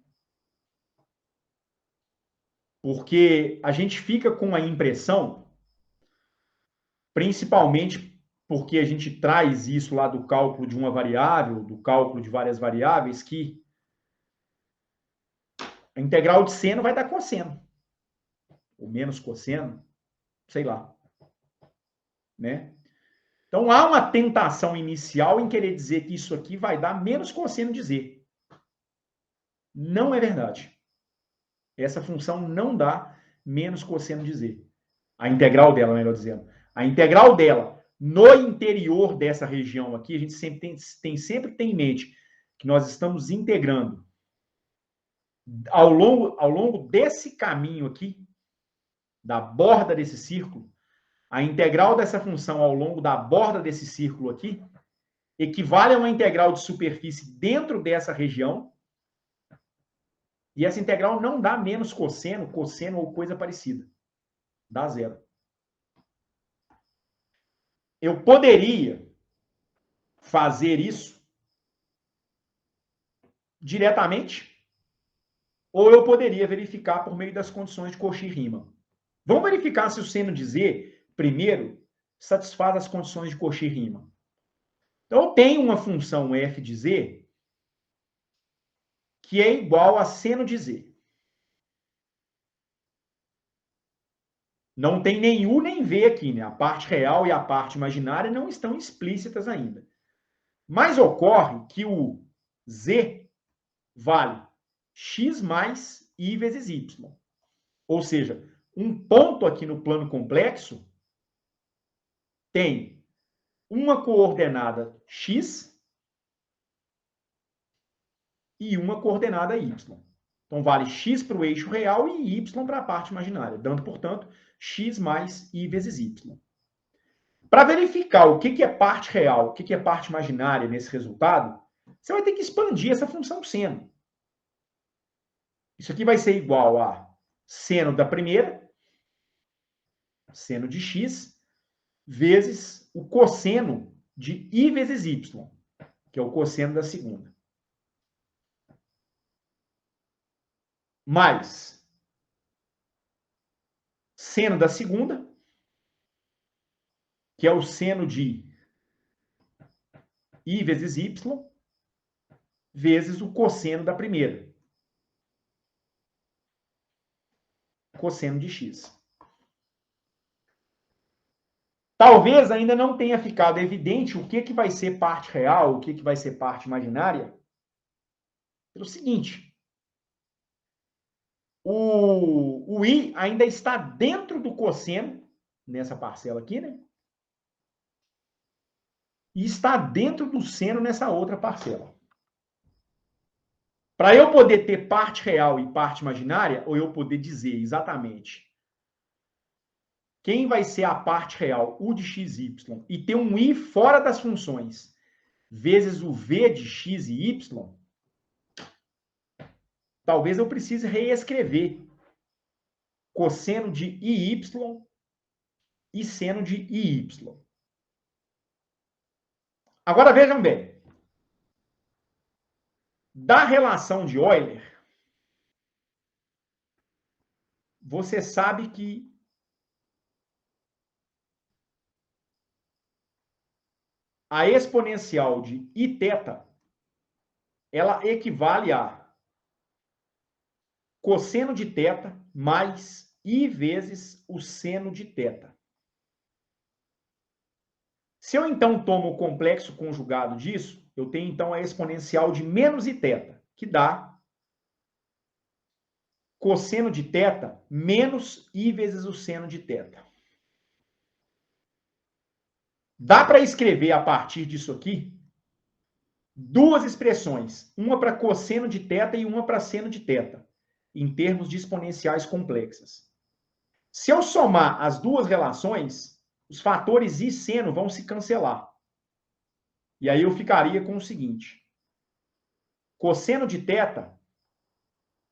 Porque a gente fica com a impressão, principalmente porque a gente traz isso lá do cálculo de uma variável, do cálculo de várias variáveis, que a integral de seno vai dar cosseno. Ou menos cosseno, sei lá. Né? Então, há uma tentação inicial em querer dizer que isso aqui vai dar menos cosseno de z. Não é verdade. Essa função não dá menos cosseno de z. A integral dela, melhor dizendo. A integral dela no interior dessa região aqui, a gente sempre tem em mente que nós estamos integrando ao longo desse caminho aqui, da borda desse círculo, a integral dessa função ao longo da borda desse círculo aqui equivale a uma integral de superfície dentro dessa região. E essa integral não dá menos cosseno, cosseno ou coisa parecida. Dá zero. Eu poderia fazer isso diretamente, ou eu poderia verificar por meio das condições de Cauchy-Riemann. Vamos verificar se o seno de z, primeiro, satisfaz as condições de Cauchy-Riemann. Então, eu tenho uma função f de z que é igual a seno de z. Não tem nem U nem V aqui, né? A parte real e a parte imaginária não estão explícitas ainda. Mas ocorre que o Z vale x mais I vezes Y. Ou seja, um ponto aqui no plano complexo tem uma coordenada x e uma coordenada y. Então, vale x para o eixo real e y para a parte imaginária, dando, portanto, x mais I vezes y. Para verificar o que é parte real, o que é parte imaginária nesse resultado, você vai ter que expandir essa função seno. Isso aqui vai ser igual a seno da primeira, seno de x, vezes o cosseno de I vezes y, que é o cosseno da segunda. Mais seno da segunda, que é o seno de I vezes y, vezes o cosseno da primeira, cosseno de x. Talvez ainda não tenha ficado evidente o que vai ser parte real, o que vai ser parte imaginária, pelo seguinte: o I ainda está dentro do cosseno, nessa parcela aqui, né? E está dentro do seno nessa outra parcela. Para eu poder ter parte real e parte imaginária, ou eu poder dizer exatamente quem vai ser a parte real, u de x, y, e ter um I fora das funções, vezes o v de x e y, talvez eu precise reescrever cosseno de IY e seno de IY. Agora vejam bem. Da relação de Euler, você sabe que a exponencial de Iθ, ela equivale a cosseno de θ mais I vezes o seno de θ. Se eu, então, tomo o complexo conjugado disso, eu tenho, então, a exponencial de menos Iθ, que dá cosseno de θ menos I vezes o seno de θ. Dá para escrever, a partir disso aqui, duas expressões, uma para cosseno de θ e uma para seno de θ, em termos de exponenciais complexas. Se eu somar as duas relações, os fatores I e seno vão se cancelar. E aí eu ficaria com o seguinte: cosseno de θ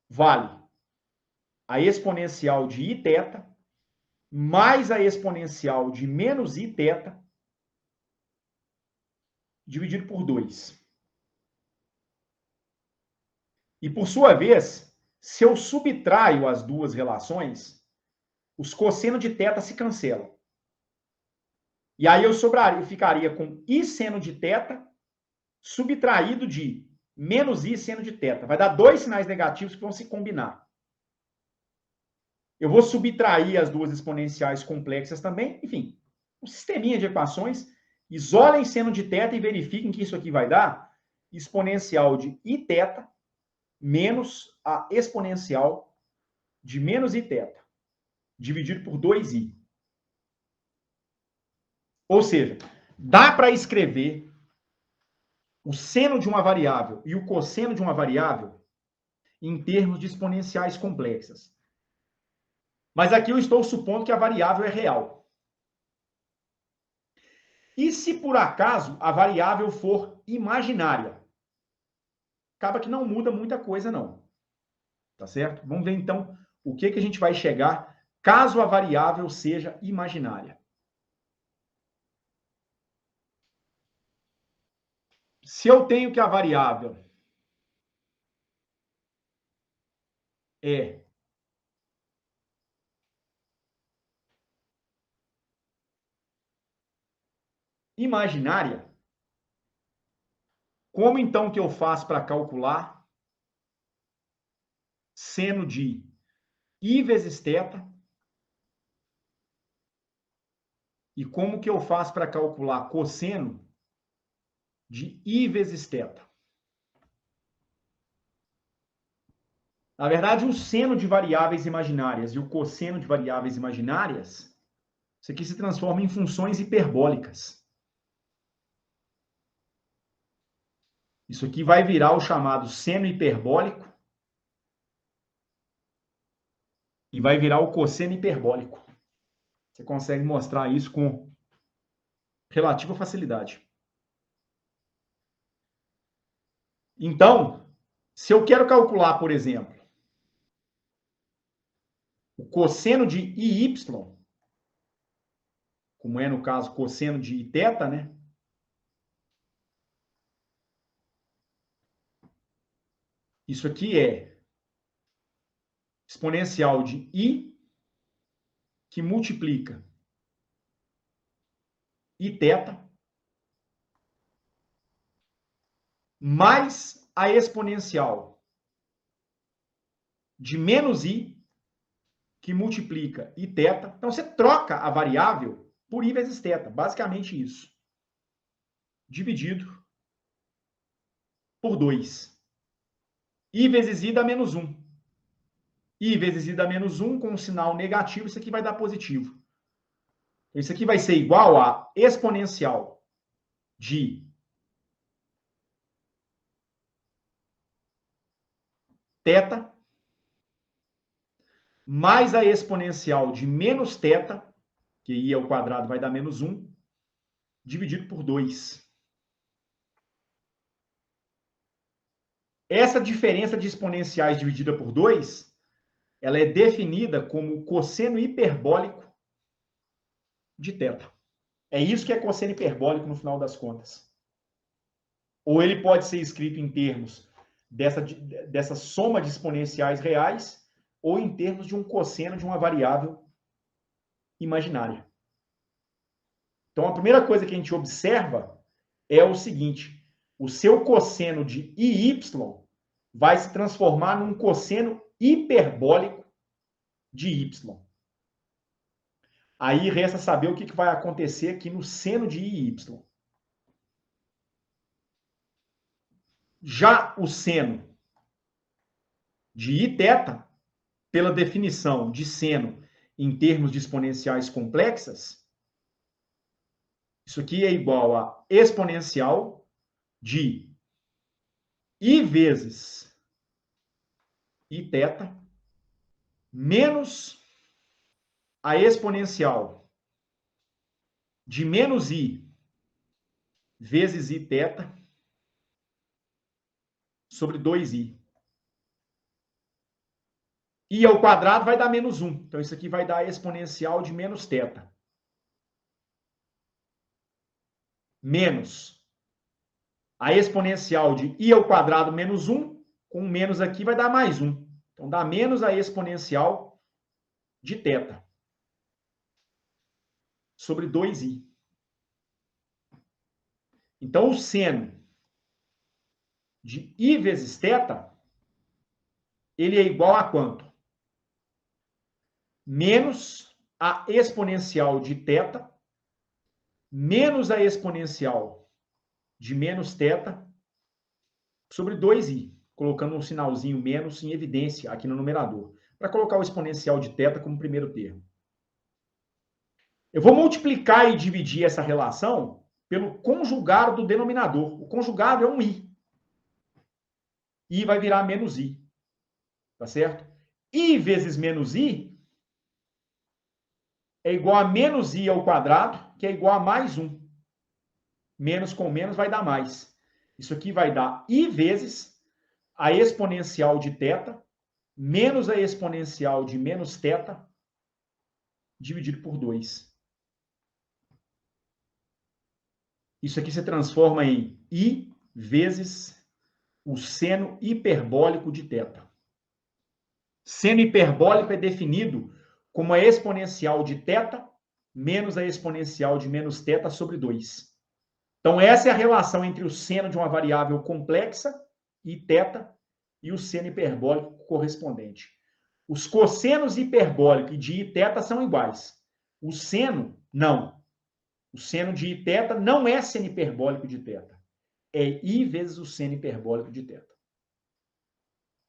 vale a exponencial de Iθ mais a exponencial de menos Iθ dividido por 2. E, por sua vez, se eu subtraio as duas relações, os cossenos de θ se cancelam. E aí eu ficaria com I seno de θ subtraído de menos I seno de θ. Vai dar dois sinais negativos que vão se combinar. Eu vou subtrair as duas exponenciais complexas também. Enfim, um sisteminha de equações. Isolem seno de θ e verifiquem que isso aqui vai dar exponencial de Iθ menos a exponencial de menos Iθ, dividido por 2i. Ou seja, dá para escrever o seno de uma variável e o cosseno de uma variável em termos de exponenciais complexas. Mas aqui eu estou supondo que a variável é real. E se por acaso a variável for imaginária? Acaba que não muda muita coisa, não. Tá certo? Vamos ver, então, o que a gente vai chegar caso a variável seja imaginária. Se eu tenho que a variável é imaginária, como então que eu faço para calcular seno de I vezes θ E como que eu faço para calcular cosseno de I vezes θ? Na verdade, o seno de variáveis imaginárias e o cosseno de variáveis imaginárias, isso aqui se transforma em funções hiperbólicas. Isso aqui vai virar o chamado seno hiperbólico e vai virar o cosseno hiperbólico. Você consegue mostrar isso com relativa facilidade. Então, se eu quero calcular, por exemplo, o cosseno de IY, como é no caso cosseno de Iθ, né? Isso aqui é exponencial de I que multiplica Iθ mais a exponencial de menos I que multiplica Iθ. Então, você troca a variável por I vezes θ. Basicamente isso. Dividido por 2. I vezes I dá menos 1. I vezes I dá menos 1 com um sinal negativo, isso aqui vai dar positivo. Isso aqui vai ser igual a exponencial de θ mais a exponencial de menos θ, que I ao quadrado vai dar menos 1, dividido por 2. Essa diferença de exponenciais dividida por 2, ela é definida como cosseno hiperbólico de θ. É isso que é cosseno hiperbólico no final das contas. Ou ele pode ser escrito em termos dessa soma de exponenciais reais, ou em termos de um cosseno de uma variável imaginária. Então, a primeira coisa que a gente observa é o seguinte: o seu cosseno de IY vai se transformar num cosseno hiperbólico de Y. Aí resta saber o que vai acontecer aqui no seno de IY. Já o seno de Iθ, pela definição de seno em termos de exponenciais complexas, isso aqui é igual a exponencial de I vezes Iθ menos a exponencial de menos I vezes Iθ sobre 2I. I ao quadrado vai dar menos 1. Então, isso aqui vai dar a exponencial de menos θ. Menos a exponencial de I ao quadrado menos 1. Com um menos aqui vai dar mais 1. Então, dá menos a exponencial de θ sobre 2I. Então, o seno de I vezes θ, ele é igual a quanto? Menos a exponencial de θ, menos a exponencial de menos θ, sobre 2i, colocando um sinalzinho menos em evidência aqui no numerador, para colocar o exponencial de θ como primeiro termo. Eu vou multiplicar e dividir essa relação pelo conjugado do denominador. O conjugado é um i. I vai virar menos i. Tá certo? I vezes menos i é igual a menos i ao quadrado, que é igual a mais 1. Menos com menos vai dar mais. Isso aqui vai dar i vezes a exponencial de θ menos a exponencial de menos θ dividido por 2. Isso aqui se transforma em i vezes o seno hiperbólico de θ. Seno hiperbólico é definido como a exponencial de θ menos a exponencial de menos θ sobre 2. Então, essa é a relação entre o seno de uma variável complexa, Iθ, e o seno hiperbólico correspondente. Os cossenos hiperbólicos de Iθ são iguais. O seno, não. O seno de θ não é seno hiperbólico de θ. É I vezes o seno hiperbólico de θ.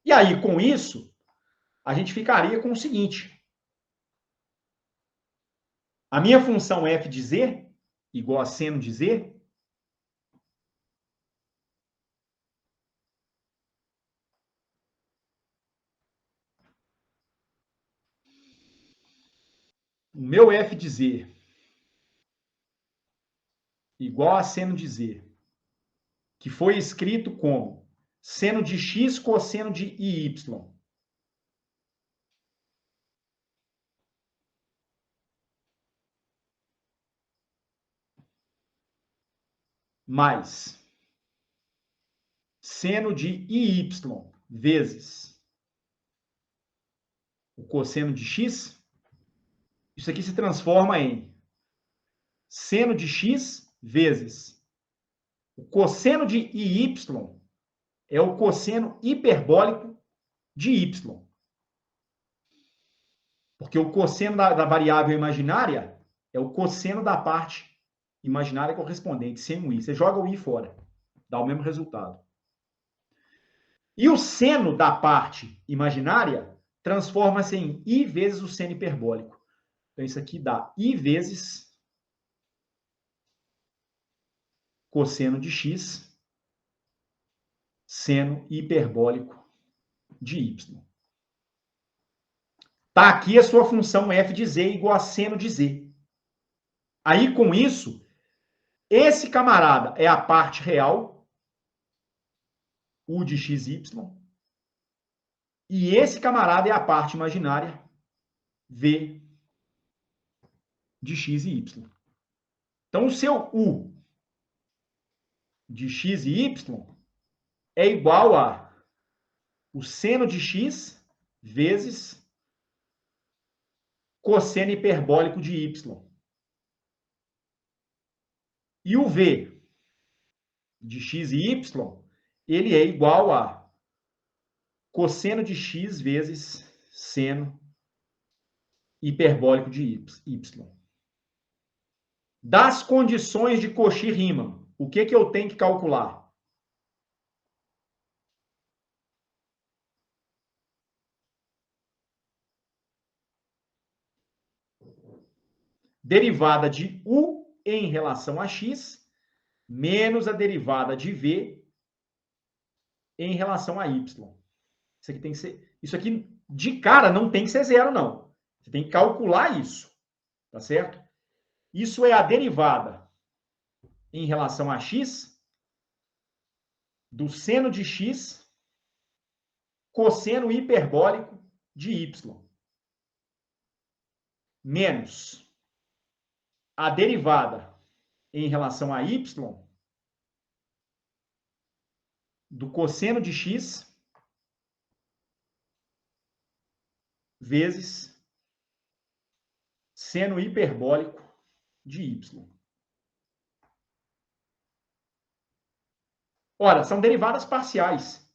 E aí, com isso, a gente ficaria com o seguinte. A minha função f de z, igual a seno de z, o meu f de z igual a seno de z, que foi escrito como seno de x cosseno de iy, mais seno de iy vezes o cosseno de x, isso aqui se transforma em seno de x vezes o cosseno de iy é o cosseno hiperbólico de y. Porque o cosseno da variável imaginária é o cosseno da parte imaginária correspondente, seno i. Você joga o i fora, dá o mesmo resultado. E o seno da parte imaginária transforma-se em i vezes o seno hiperbólico. Então, isso aqui dá i vezes cosseno de x, seno hiperbólico de y. Está aqui a sua função f de z igual a seno de z. Aí, com isso, esse camarada é a parte real, u de xy, e esse camarada é a parte imaginária, v de x e y. Então, o seu u de x e y é igual a o seno de x vezes cosseno hiperbólico de y. E o v de x e y, ele é igual a cosseno de x vezes seno hiperbólico de y. Das condições de Cauchy-Riemann, o que eu tenho que calcular? Derivada de u em relação a x menos a derivada de v em relação a y. Isso aqui tem que ser, isso aqui de cara não tem que ser zero, não. Você tem que calcular isso, tá certo? Isso é a derivada em relação a x do seno de x cosseno hiperbólico de y menos a derivada em relação a y do cosseno de x vezes seno hiperbólico de y. Ora, são derivadas parciais.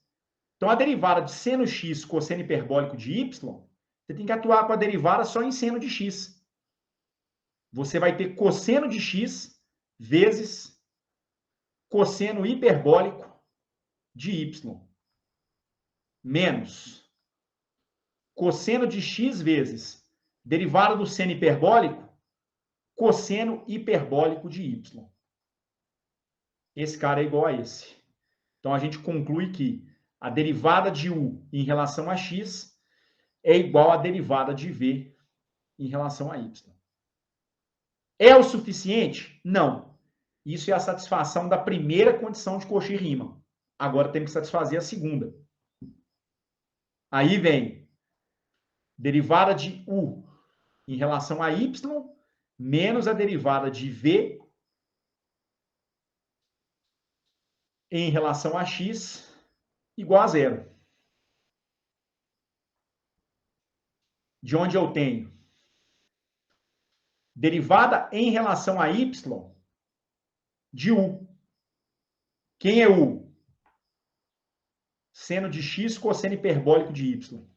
Então, a derivada de seno x cosseno hiperbólico de y, você tem que atuar com a derivada só em seno de x. Você vai ter cosseno de x vezes cosseno hiperbólico de y menos cosseno de x vezes derivada do seno hiperbólico, cosseno hiperbólico de y. Esse cara é igual a esse. Então, a gente conclui que a derivada de u em relação a x é igual à derivada de v em relação a y. É o suficiente? Não. Isso é a satisfação da primeira condição de Cauchy-Riemann. Agora temos que satisfazer a segunda. Aí vem derivada de u em relação a y menos a derivada de v em relação a x igual a zero. De onde eu tenho derivada em relação a y de u. Quem é u? Seno de x cosseno hiperbólico de y.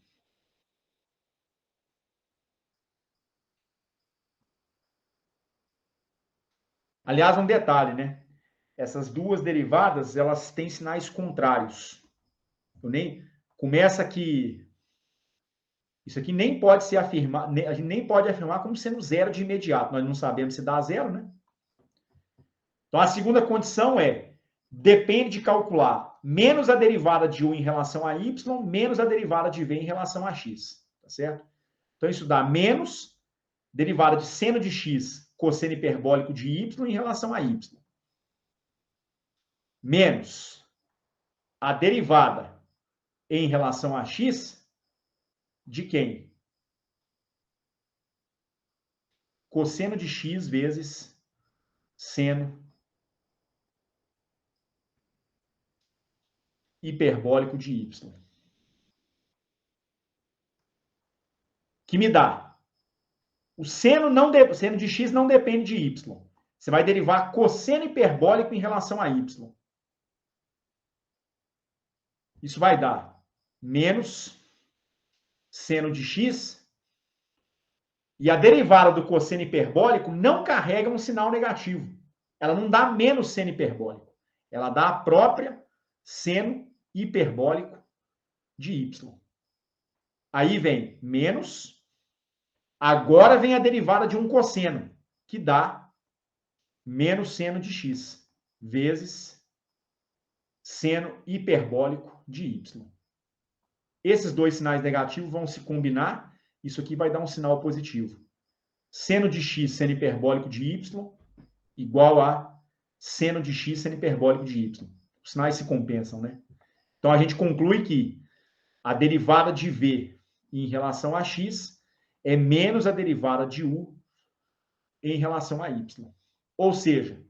Aliás, um detalhe, né? Essas duas derivadas, elas têm sinais contrários. Começa que isso aqui nem pode ser afirmado, a gente nem pode afirmar como sendo zero de imediato. Nós não sabemos se dá zero, né? Então, a segunda condição depende de calcular menos a derivada de u em relação a y, menos a derivada de v em relação a x. Tá certo? Então, isso dá menos derivada de seno de x cosseno hiperbólico de y em relação a y. Menos a derivada em relação a x de quem? Cosseno de x vezes seno hiperbólico de y. Que me dá. O seno de x não depende de y. Você vai derivar cosseno hiperbólico em relação a y. Isso vai dar menos seno de x. E a derivada do cosseno hiperbólico não carrega um sinal negativo. Ela não dá menos seno hiperbólico. Ela dá a própria seno hiperbólico de y. Aí vem menos. Agora vem a derivada de um cosseno, que dá menos seno de x, vezes seno hiperbólico de y. Esses dois sinais negativos vão se combinar. Isso aqui vai dar um sinal positivo. Seno de x, seno hiperbólico de y, igual a seno de x, seno hiperbólico de y. Os sinais se compensam, né? Então, a gente conclui que a derivada de v em relação a x é menos a derivada de u em relação a y. Ou seja,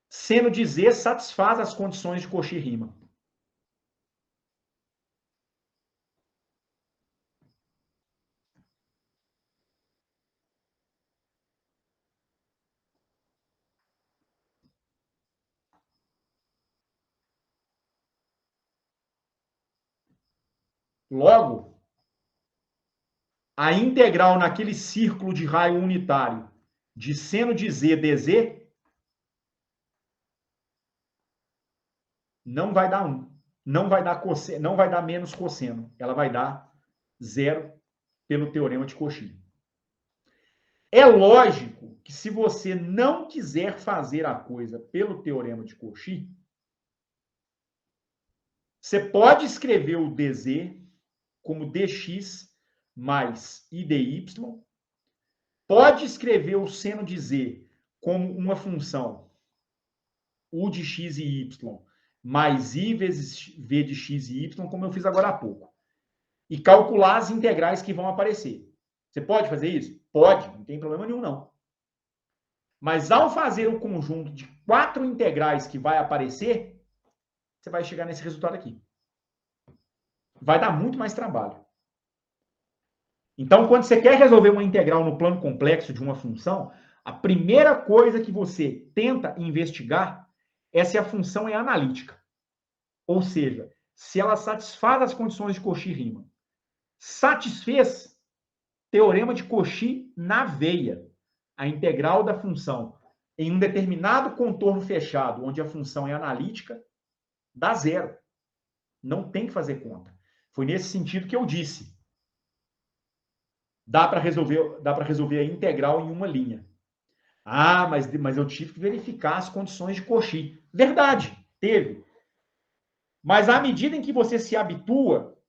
seno de z satisfaz as condições de Cauchy-Riemann. Logo, a integral naquele círculo de raio unitário de seno de z dz não vai dar 1. Não vai dar cosseno, não vai dar menos cosseno. Ela vai dar 0 pelo teorema de Cauchy. É lógico que se você não quiser fazer a coisa pelo teorema de Cauchy, você pode escrever o dz como dx mais idy, pode escrever o seno de z como uma função u de x e y mais i vezes v de x e y, como eu fiz agora há pouco. E calcular as integrais que vão aparecer. Você pode fazer isso? Pode, não tem problema nenhum, não. Mas ao fazer o conjunto de 4 integrais que vai aparecer, você vai chegar nesse resultado aqui. Vai dar muito mais trabalho. Então, quando você quer resolver uma integral no plano complexo de uma função, a primeira coisa que você tenta investigar é se a função é analítica. Ou seja, se ela satisfaz as condições de Cauchy-Riemann. Satisfez, teorema de Cauchy na veia. A integral da função em um determinado contorno fechado, onde a função é analítica, dá 0. Não tem que fazer conta. Foi nesse sentido que eu disse. Dá para resolver a integral em uma linha. Ah, mas eu tive que verificar as condições de Cauchy. Verdade, teve. Mas à medida em que você se habitua,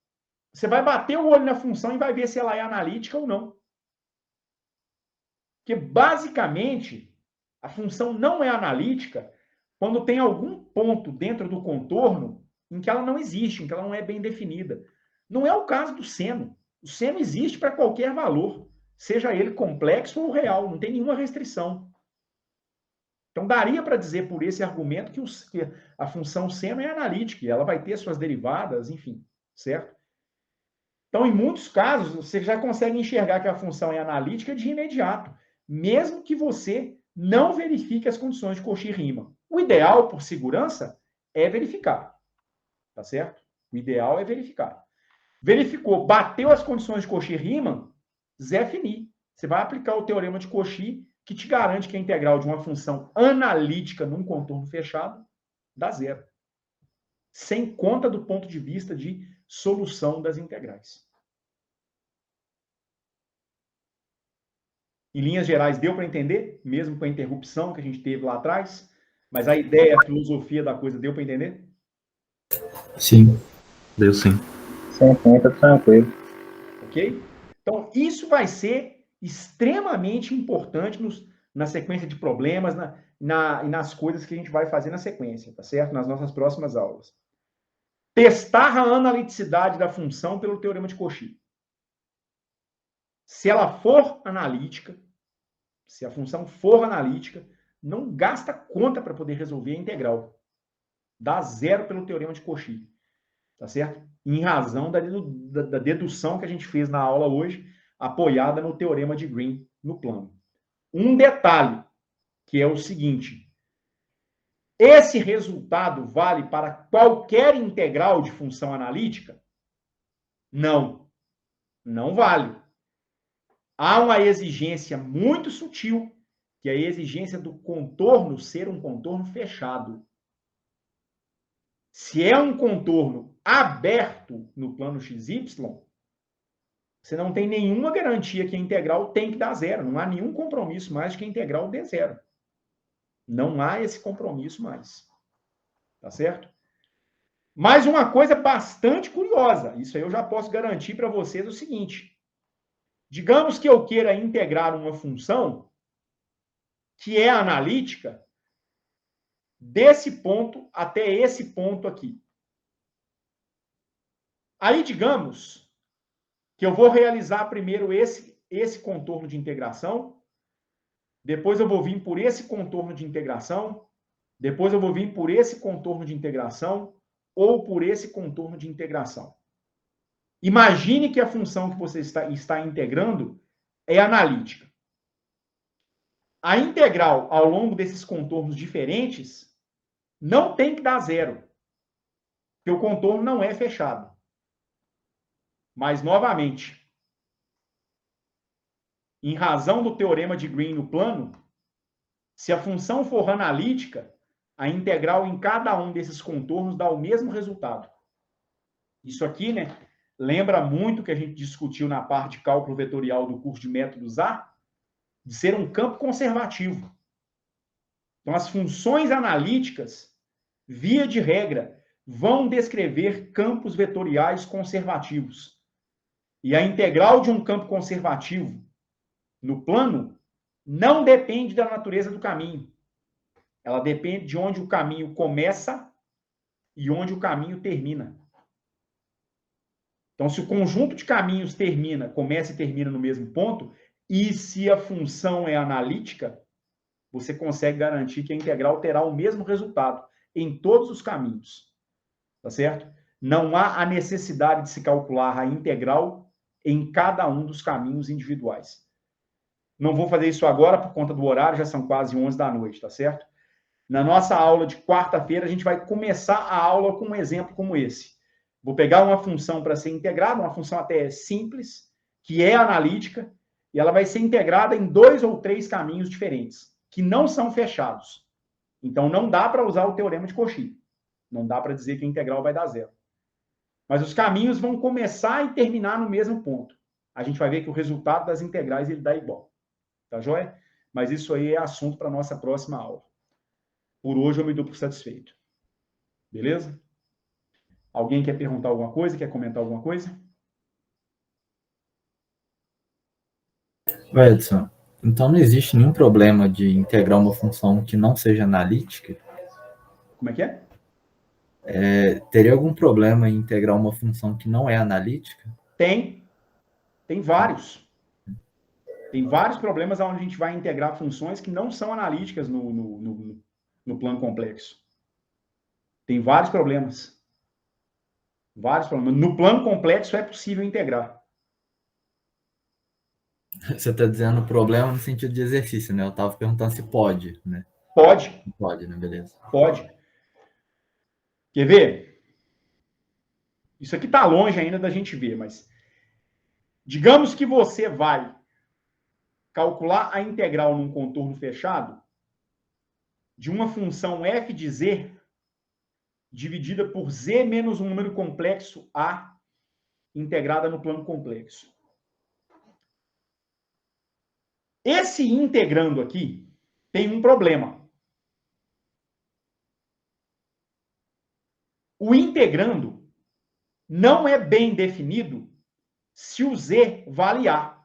você vai bater o olho na função e vai ver se ela é analítica ou não. Porque, basicamente, a função não é analítica quando tem algum ponto dentro do contorno em que ela não existe, em que ela não é bem definida. Não é o caso do seno. O seno existe para qualquer valor, seja ele complexo ou real, não tem nenhuma restrição. Então, daria para dizer por esse argumento que a função seno é analítica, e ela vai ter suas derivadas, enfim, certo? Então, em muitos casos, você já consegue enxergar que a função é analítica de imediato, mesmo que você não verifique as condições de Cauchy-Riemann. O ideal, por segurança, é verificar. Tá certo? O ideal é verificar. Verificou, bateu as condições de Cauchy-Riemann, Zé fini. Você vai aplicar o teorema de Cauchy, que te garante que a integral de uma função analítica num contorno fechado dá zero. Sem conta do ponto de vista de solução das integrais. Em linhas gerais, deu para entender? Mesmo com a interrupção que a gente teve lá atrás? Mas a ideia, a filosofia da coisa, deu para entender? Sim. Deu sim. Sim, tá tranquilo. Ok? Então, isso vai ser extremamente importante na sequência de problemas e nas coisas que a gente vai fazer na sequência, tá certo? Nas nossas próximas aulas. Testar a analiticidade da função pelo teorema de Cauchy. Se ela for analítica, se a função for analítica, não gasta conta para poder resolver a integral. Dá zero pelo teorema de Cauchy. Tá certo? Em razão da dedução que a gente fez na aula hoje, apoiada no teorema de Green no plano. Um detalhe, que é o seguinte: esse resultado vale para qualquer integral de função analítica? Não. Não vale. Há uma exigência muito sutil, que é a exigência do contorno ser um contorno fechado. Se é um contorno aberto no plano XY, você não tem nenhuma garantia que a integral tem que dar zero. Não há nenhum compromisso mais de que a integral dê zero. Não há esse compromisso mais. Tá certo? Mas uma coisa bastante curiosa, isso aí eu já posso garantir para vocês o seguinte. Digamos que eu queira integrar uma função que é analítica desse ponto até esse ponto aqui. Aí, digamos que eu vou realizar primeiro esse contorno de integração, depois eu vou vir por esse contorno de integração, depois eu vou vir por esse contorno de integração ou por esse contorno de integração. Imagine que a função que você está integrando é analítica. A integral ao longo desses contornos diferentes não tem que dar zero, porque o contorno não é fechado. Mas, novamente, em razão do teorema de Green no plano, se a função for analítica, a integral em cada um desses contornos dá o mesmo resultado. Isso aqui, né, lembra muito que a gente discutiu na parte de cálculo vetorial do curso de métodos A, de ser um campo conservativo. Então, as funções analíticas, via de regra, vão descrever campos vetoriais conservativos. E a integral de um campo conservativo no plano não depende da natureza do caminho. Ela depende de onde o caminho começa e onde o caminho termina. Então, se o conjunto de caminhos começa e termina no mesmo ponto, e se a função é analítica, você consegue garantir que a integral terá o mesmo resultado em todos os caminhos. Tá certo? Não há a necessidade de se calcular a integral em cada um dos caminhos individuais. Não vou fazer isso agora por conta do horário, já são quase 11 da noite, tá certo? Na nossa aula de quarta-feira, a gente vai começar a aula com um exemplo como esse. Vou pegar uma função para ser integrada, uma função até simples, que é analítica, e ela vai ser integrada em 2 ou 3 caminhos diferentes, que não são fechados. Então, não dá para usar o teorema de Cauchy. Não dá para dizer que a integral vai dar zero. Mas os caminhos vão começar e terminar no mesmo ponto. A gente vai ver que o resultado das integrais ele dá igual. Tá joia? Mas isso aí é assunto para a nossa próxima aula. Por hoje eu me dou por satisfeito. Beleza? Alguém quer perguntar alguma coisa? Quer comentar alguma coisa? Edson, então não existe nenhum problema de integrar uma função que não seja analítica? Como é que é? Teria algum problema em integrar uma função que não é analítica? Tem. Tem vários. Tem vários problemas onde a gente vai integrar funções que não são analíticas no plano complexo. Tem vários problemas. Vários problemas. No plano complexo é possível integrar. Você está dizendo problema no sentido de exercício, né? Eu estava perguntando se pode, né? Pode. Pode, né? Beleza. Pode. Quer ver? Isso aqui está longe ainda da gente ver, mas digamos que você vai calcular a integral num contorno fechado de uma função f de z dividida por z menos um número complexo a integrada no plano complexo. Esse integrando aqui tem um problema. O integrando não é bem definido se o z vale a.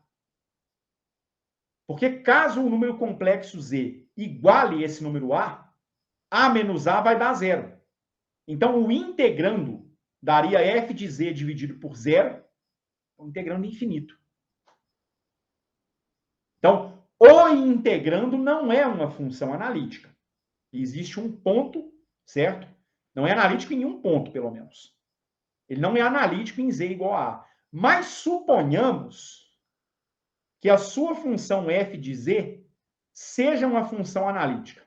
Porque caso o número complexo z iguale esse número a menos a vai dar zero. Então, o integrando daria f de z dividido por zero, o integrando infinito. Então, o integrando não é uma função analítica. Existe um ponto, certo? Não é analítico em um ponto, pelo menos. Ele não é analítico em z igual a a. Mas suponhamos que a sua função f de z seja uma função analítica.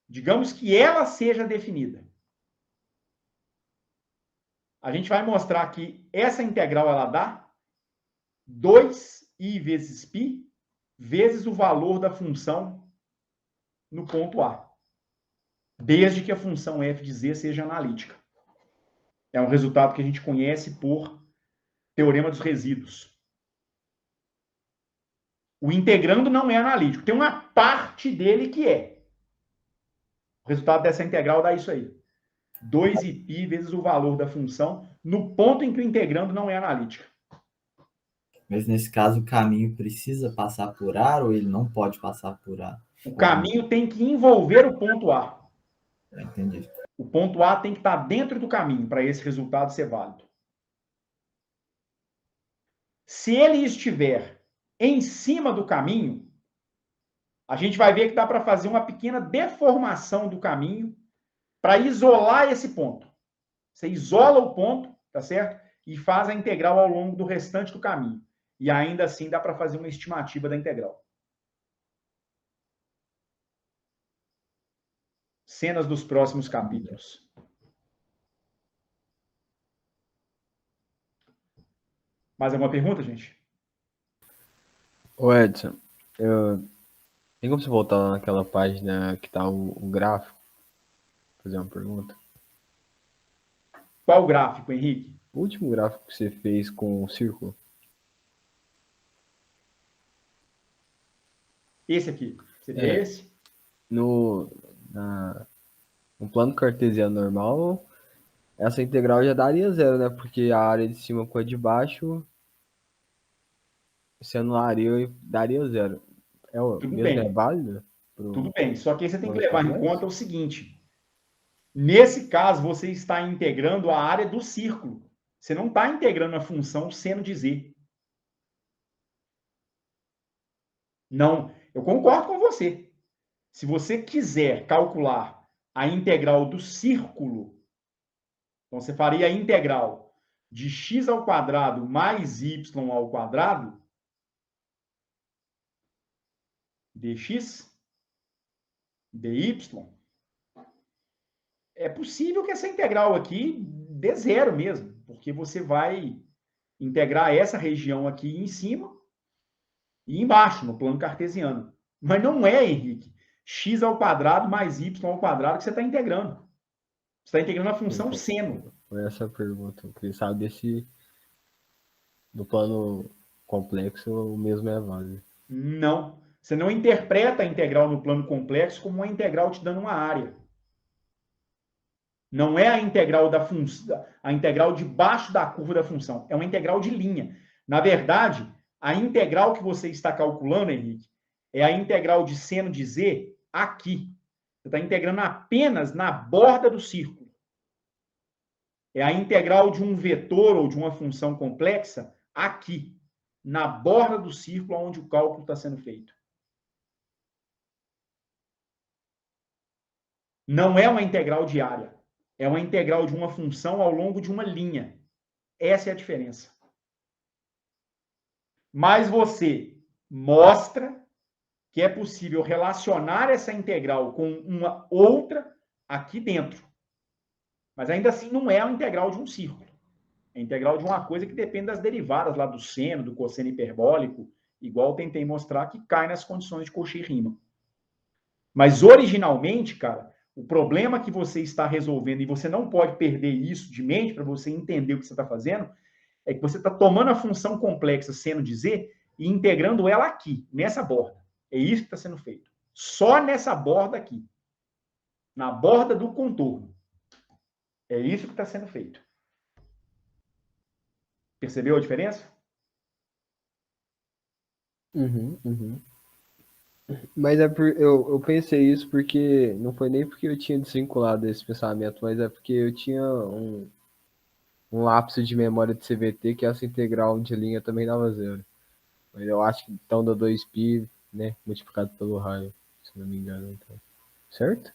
Digamos que ela seja definida. A gente vai mostrar que essa integral ela dá 2i vezes π vezes o valor da função no ponto A. Desde que a função f de z seja analítica. É um resultado que a gente conhece por teorema dos resíduos. O integrando não é analítico. Tem uma parte dele que é. O resultado dessa integral dá isso aí. 2i vezes o valor da função no ponto em que o integrando não é analítico. Mas nesse caso o caminho precisa passar por A ou ele não pode passar por A? O caminho tem que envolver o ponto A. Entendi. O ponto A tem que estar dentro do caminho para esse resultado ser válido. Se ele estiver em cima do caminho, a gente vai ver que dá para fazer uma pequena deformação do caminho para isolar esse ponto. Você isola o ponto, tá certo? E faz a integral ao longo do restante do caminho. E ainda assim dá para fazer uma estimativa da integral. Cenas dos próximos capítulos. Mais alguma pergunta, gente? Ô Edson, tem como você voltar lá naquela página que tá o gráfico? Fazer uma pergunta. Qual o gráfico, Henrique? O último gráfico que você fez com o círculo. Esse aqui. Seria esse? No plano cartesiano normal, essa integral já daria zero, né? Porque a área de cima com a de baixo se anularia e daria zero. Tudo Mesmo bem. é válido? Tudo bem. Só que você tem que levar em conta o seguinte. Nesse caso, você está integrando a área do círculo. Você não está integrando a função seno de z. Não, eu concordo com você. Se você quiser calcular a integral do círculo, então você faria a integral de x ao quadrado mais y ao quadrado dx, dy. É possível que essa integral aqui dê zero mesmo, porque você vai integrar essa região aqui em cima e embaixo, no plano cartesiano. Mas não é, Henrique, x ao quadrado mais y ao quadrado que você está integrando. Você está integrando a função seno. Foi essa a pergunta. Eu queria saber se no plano complexo o mesmo é válido. Não. Você não interpreta a integral no plano complexo como uma integral te dando uma área. Não é a integral da função, a integral debaixo da curva da função. É uma integral de linha. Na verdade, a integral que você está calculando, Henrique, é a integral de seno de z aqui. Você está integrando apenas na borda do círculo. É a integral de um vetor ou de uma função complexa aqui, na borda do círculo onde o cálculo está sendo feito. Não é uma integral de área. É uma integral de uma função ao longo de uma linha. Essa é a diferença. Mas você mostra que é possível relacionar essa integral com uma outra aqui dentro. Mas ainda assim não é a integral de um círculo. É a integral de uma coisa que depende das derivadas lá do seno, do cosseno hiperbólico igual eu tentei mostrar, que cai nas condições de coxa e rima. Mas, originalmente, cara, o problema que você está resolvendo, e você não pode perder isso de mente para você entender o que você está fazendo, é que você está tomando a função complexa, seno de Z, e integrando ela aqui, nessa borda. É isso que está sendo feito. Só nessa borda aqui. Na borda do contorno. É isso que está sendo feito. Percebeu a diferença? Uhum. Mas eu pensei isso porque não foi nem porque eu tinha desvinculado esse pensamento, mas é porque eu tinha um lapso de memória de CVT que essa integral de linha também dava zero. Mas eu acho que então dá 2π, né, multiplicado pelo raio, se não me engano. Então. Certo?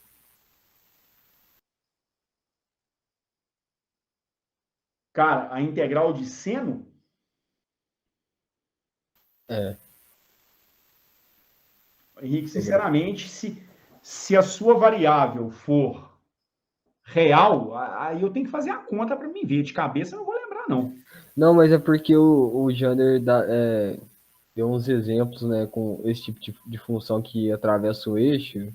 Cara, a integral de seno... É. Henrique, sinceramente, se a sua variável for real, aí eu tenho que fazer a conta para me ver. De cabeça eu não vou lembrar, não. Não, mas é porque o Jander deu uns exemplos, né, com esse tipo de função que atravessa o eixo.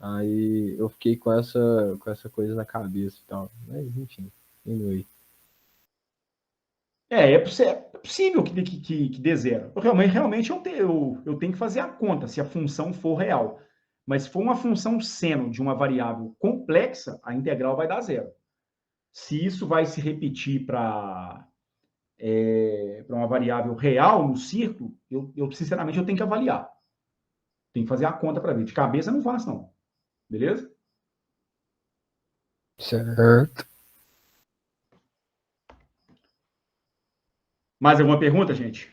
Aí eu fiquei com essa coisa na cabeça e tal. Mas, enfim, anyway. É possível que dê zero. Realmente eu tenho que fazer a conta se a função for real. Mas se for uma função seno de uma variável complexa, a integral vai dar zero. Se isso vai se repetir para uma variável real no círculo, sinceramente eu tenho que avaliar. Tem que fazer a conta para ver. De cabeça eu não faço, não. Beleza? Certo. Mais alguma pergunta, gente?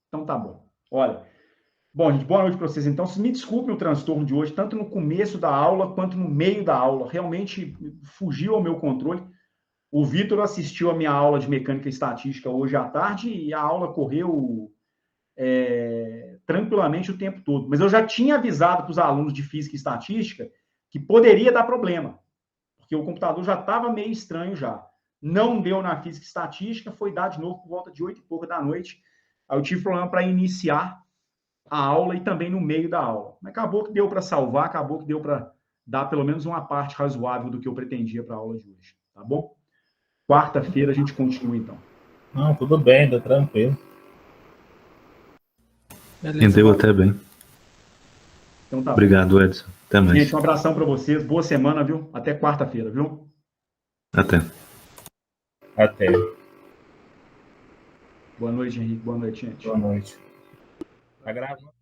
Então tá bom. Olha, bom, gente, boa noite para vocês. Então, me desculpem o transtorno de hoje, tanto no começo da aula quanto no meio da aula. Realmente fugiu ao meu controle. O Vitor assistiu a minha aula de mecânica e estatística hoje à tarde e a aula correu tranquilamente o tempo todo. Mas eu já tinha avisado para os alunos de física e estatística que poderia dar problema, porque o computador já estava meio estranho já. Não deu na física e estatística, foi dar de novo por volta de 8 e pouca da noite. Aí eu tive problema para iniciar a aula e também no meio da aula. Mas acabou que deu para salvar, acabou que deu para dar pelo menos uma parte razoável do que eu pretendia para a aula de hoje. Tá bom? Quarta-feira a gente continua, então. Não, tudo bem, tá tranquilo. Entendeu até bem. Então tá Obrigado, bom. Edson. Até mais. Gente, um abração para vocês. Boa semana, viu? Até quarta-feira, viu? Até. Até. Boa noite, Henrique. Boa noite, gente. Boa noite. Tá gravando.